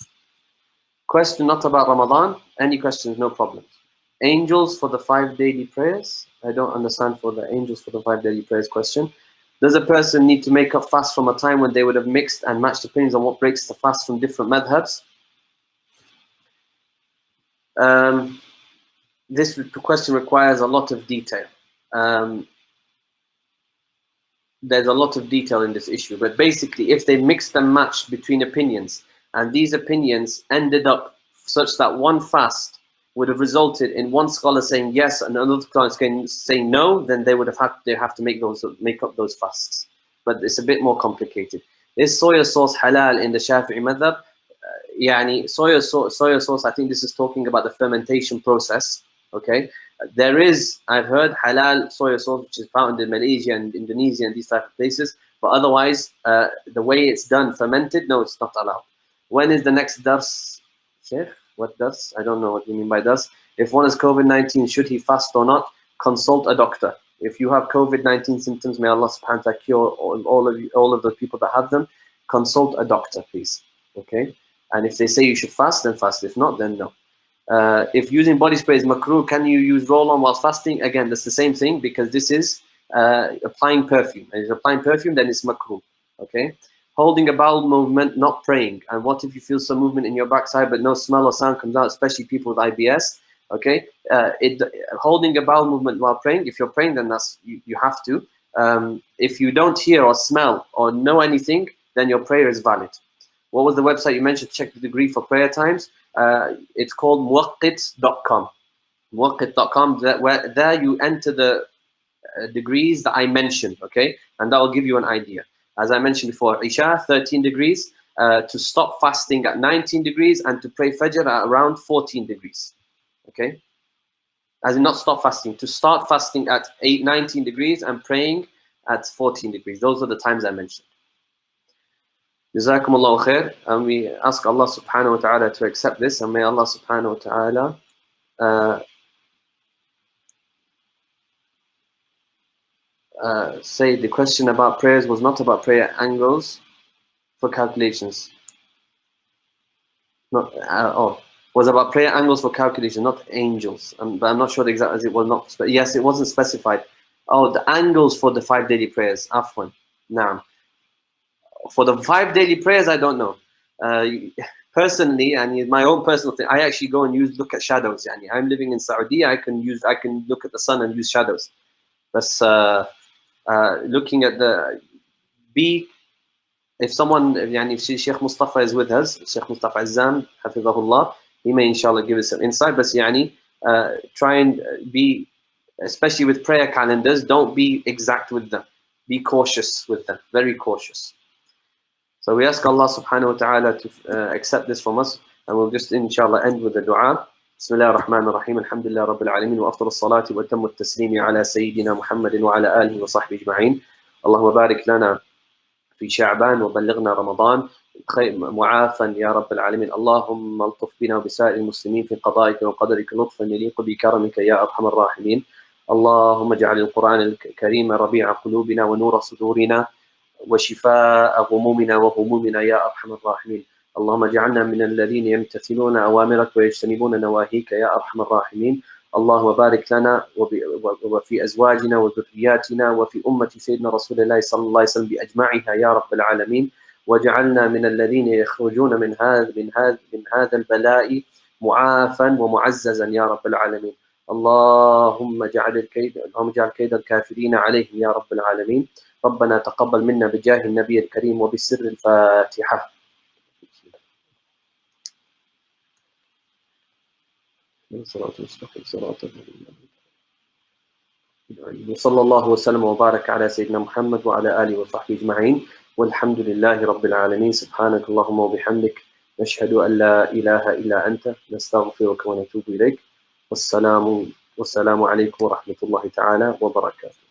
Question not about Ramadan. Any questions? No problem. Angels for the 5 daily prayers. I don't understand for the angels for the 5 daily prayers question. Does a person need to make up fast from a time when they would have mixed and matched opinions on what breaks the fast from different madhabs? This question requires a lot of detail. There's a lot of detail in this issue, but basically if they mixed and matched between opinions, and these opinions ended up such that one fast would have resulted in one scholar saying yes and another scholar saying no, then they have to make up those fasts. But it's a bit more complicated. Is soya sauce halal in the Shaafi'i madhab? Soya sauce, I think this is talking about the fermentation process. Okay, there is, I've heard, halal soya sauce which is found in Malaysia and Indonesia and these type of places, but otherwise the way it's done, fermented, no, it's not allowed. When is the next dars? Sheikh, what dars? I don't know what you mean by dars. If one has COVID-19, should he fast or not? Consult a doctor. If you have COVID-19 symptoms, may Allah subhanahu wa ta'ala cure all of the people that have them. Consult a doctor, please. Okay, and if they say you should fast, then fast. If not, then no. If using body spray is makruh, can you use roll-on while fasting? Again, that's the same thing, because this is applying perfume. And if you're applying perfume, then it's makruh. Okay. Holding a bowel movement, not praying. And what if you feel some movement in your backside but no smell or sound comes out, especially people with IBS? Okay. Holding a bowel movement while praying, if you're praying, then you have to. If you don't hear or smell or know anything, then your prayer is valid. What was the website you mentioned? Check the degree for prayer times. It's called muwaqqit.com. Muwaqqit.com. There you enter the degrees that I mentioned, okay? And that will give you an idea. As I mentioned before, Isha, 13 degrees, to stop fasting at 19 degrees, and to pray Fajr at around 14 degrees, okay? As in not stop fasting, to start fasting at 19 degrees and praying at 14 degrees. Those are the times I mentioned. Jazakumullahu khair, and we ask Allah subhanahu wa ta'ala to accept this, and may Allah subhanahu wa ta'ala say the question about prayers was not about prayer angles for calculations. Was about prayer angles for calculation, not angels. But I'm not sure the exact, as it was not. Yes, it wasn't specified. Oh, the angles for the 5 daily prayers. Afwan. Now, for the 5 daily prayers, I don't know. Personally, and my own personal thing, I actually go and look at shadows. I'm living in Saudi. I can look at the sun and use shadows. That's looking at if someone, if Sheikh Mustafa is with us, Sheikh Mustafa Azzam, Hafizahullah, he may inshallah give us some insight. But try and be, especially with prayer calendars, don't be exact with them. Be cautious with them, very cautious. So we ask Allah subhanahu wa ta'ala to accept this from us, and we'll just inshallah end with the dua. بسم الله الرحمن الرحيم الحمد لله رب العالمين وأفضل الصلاة وأتم التسليم على سيدنا محمد وعلى آله وصحبه أجمعين اللهم بارك لنا في شعبان وبلغنا رمضان معافى يا رب العالمين. اللهم الطف بنا وبسائر المسلمين في قضائك وقدرك لطفا يليق بكرمك يا أرحم الراحمين. اللهم اجعل القرآن الكريم ربيع قلوبنا ونور صدورنا وشفاء غمومنا وهمومنا يا أرحم الراحمين. اللهم اجعلنا من الذين يمتثلون أوامرك ويجتنبون نواهيك يا أرحم الراحمين. اللهم بارك لنا وفي أزواجنا وذرياتنا وفي أمة سيدنا رسول الله صلى الله عليه وسلم بأجمعها يا رب العالمين. واجعلنا من الذين يخرجون من هذا البلاء معافى ومعززا يا رب العالمين. اللهم اجعل كيد الكافرين عليهم يا رب العالمين. ربنا تقبل منا بجاه النبي الكريم وبسر الفاتحة. وصلى الله وسلم وبارك على سيدنا محمد وعلى آله وصحبه أجمعين، والحمد لله رب العالمين. سبحانك اللهم وبحمدك، نشهد أن لا إله إلا أنت، نستغفرك ونتوب إليك. والسلام عليكم ورحمة الله تعالى وبركاته.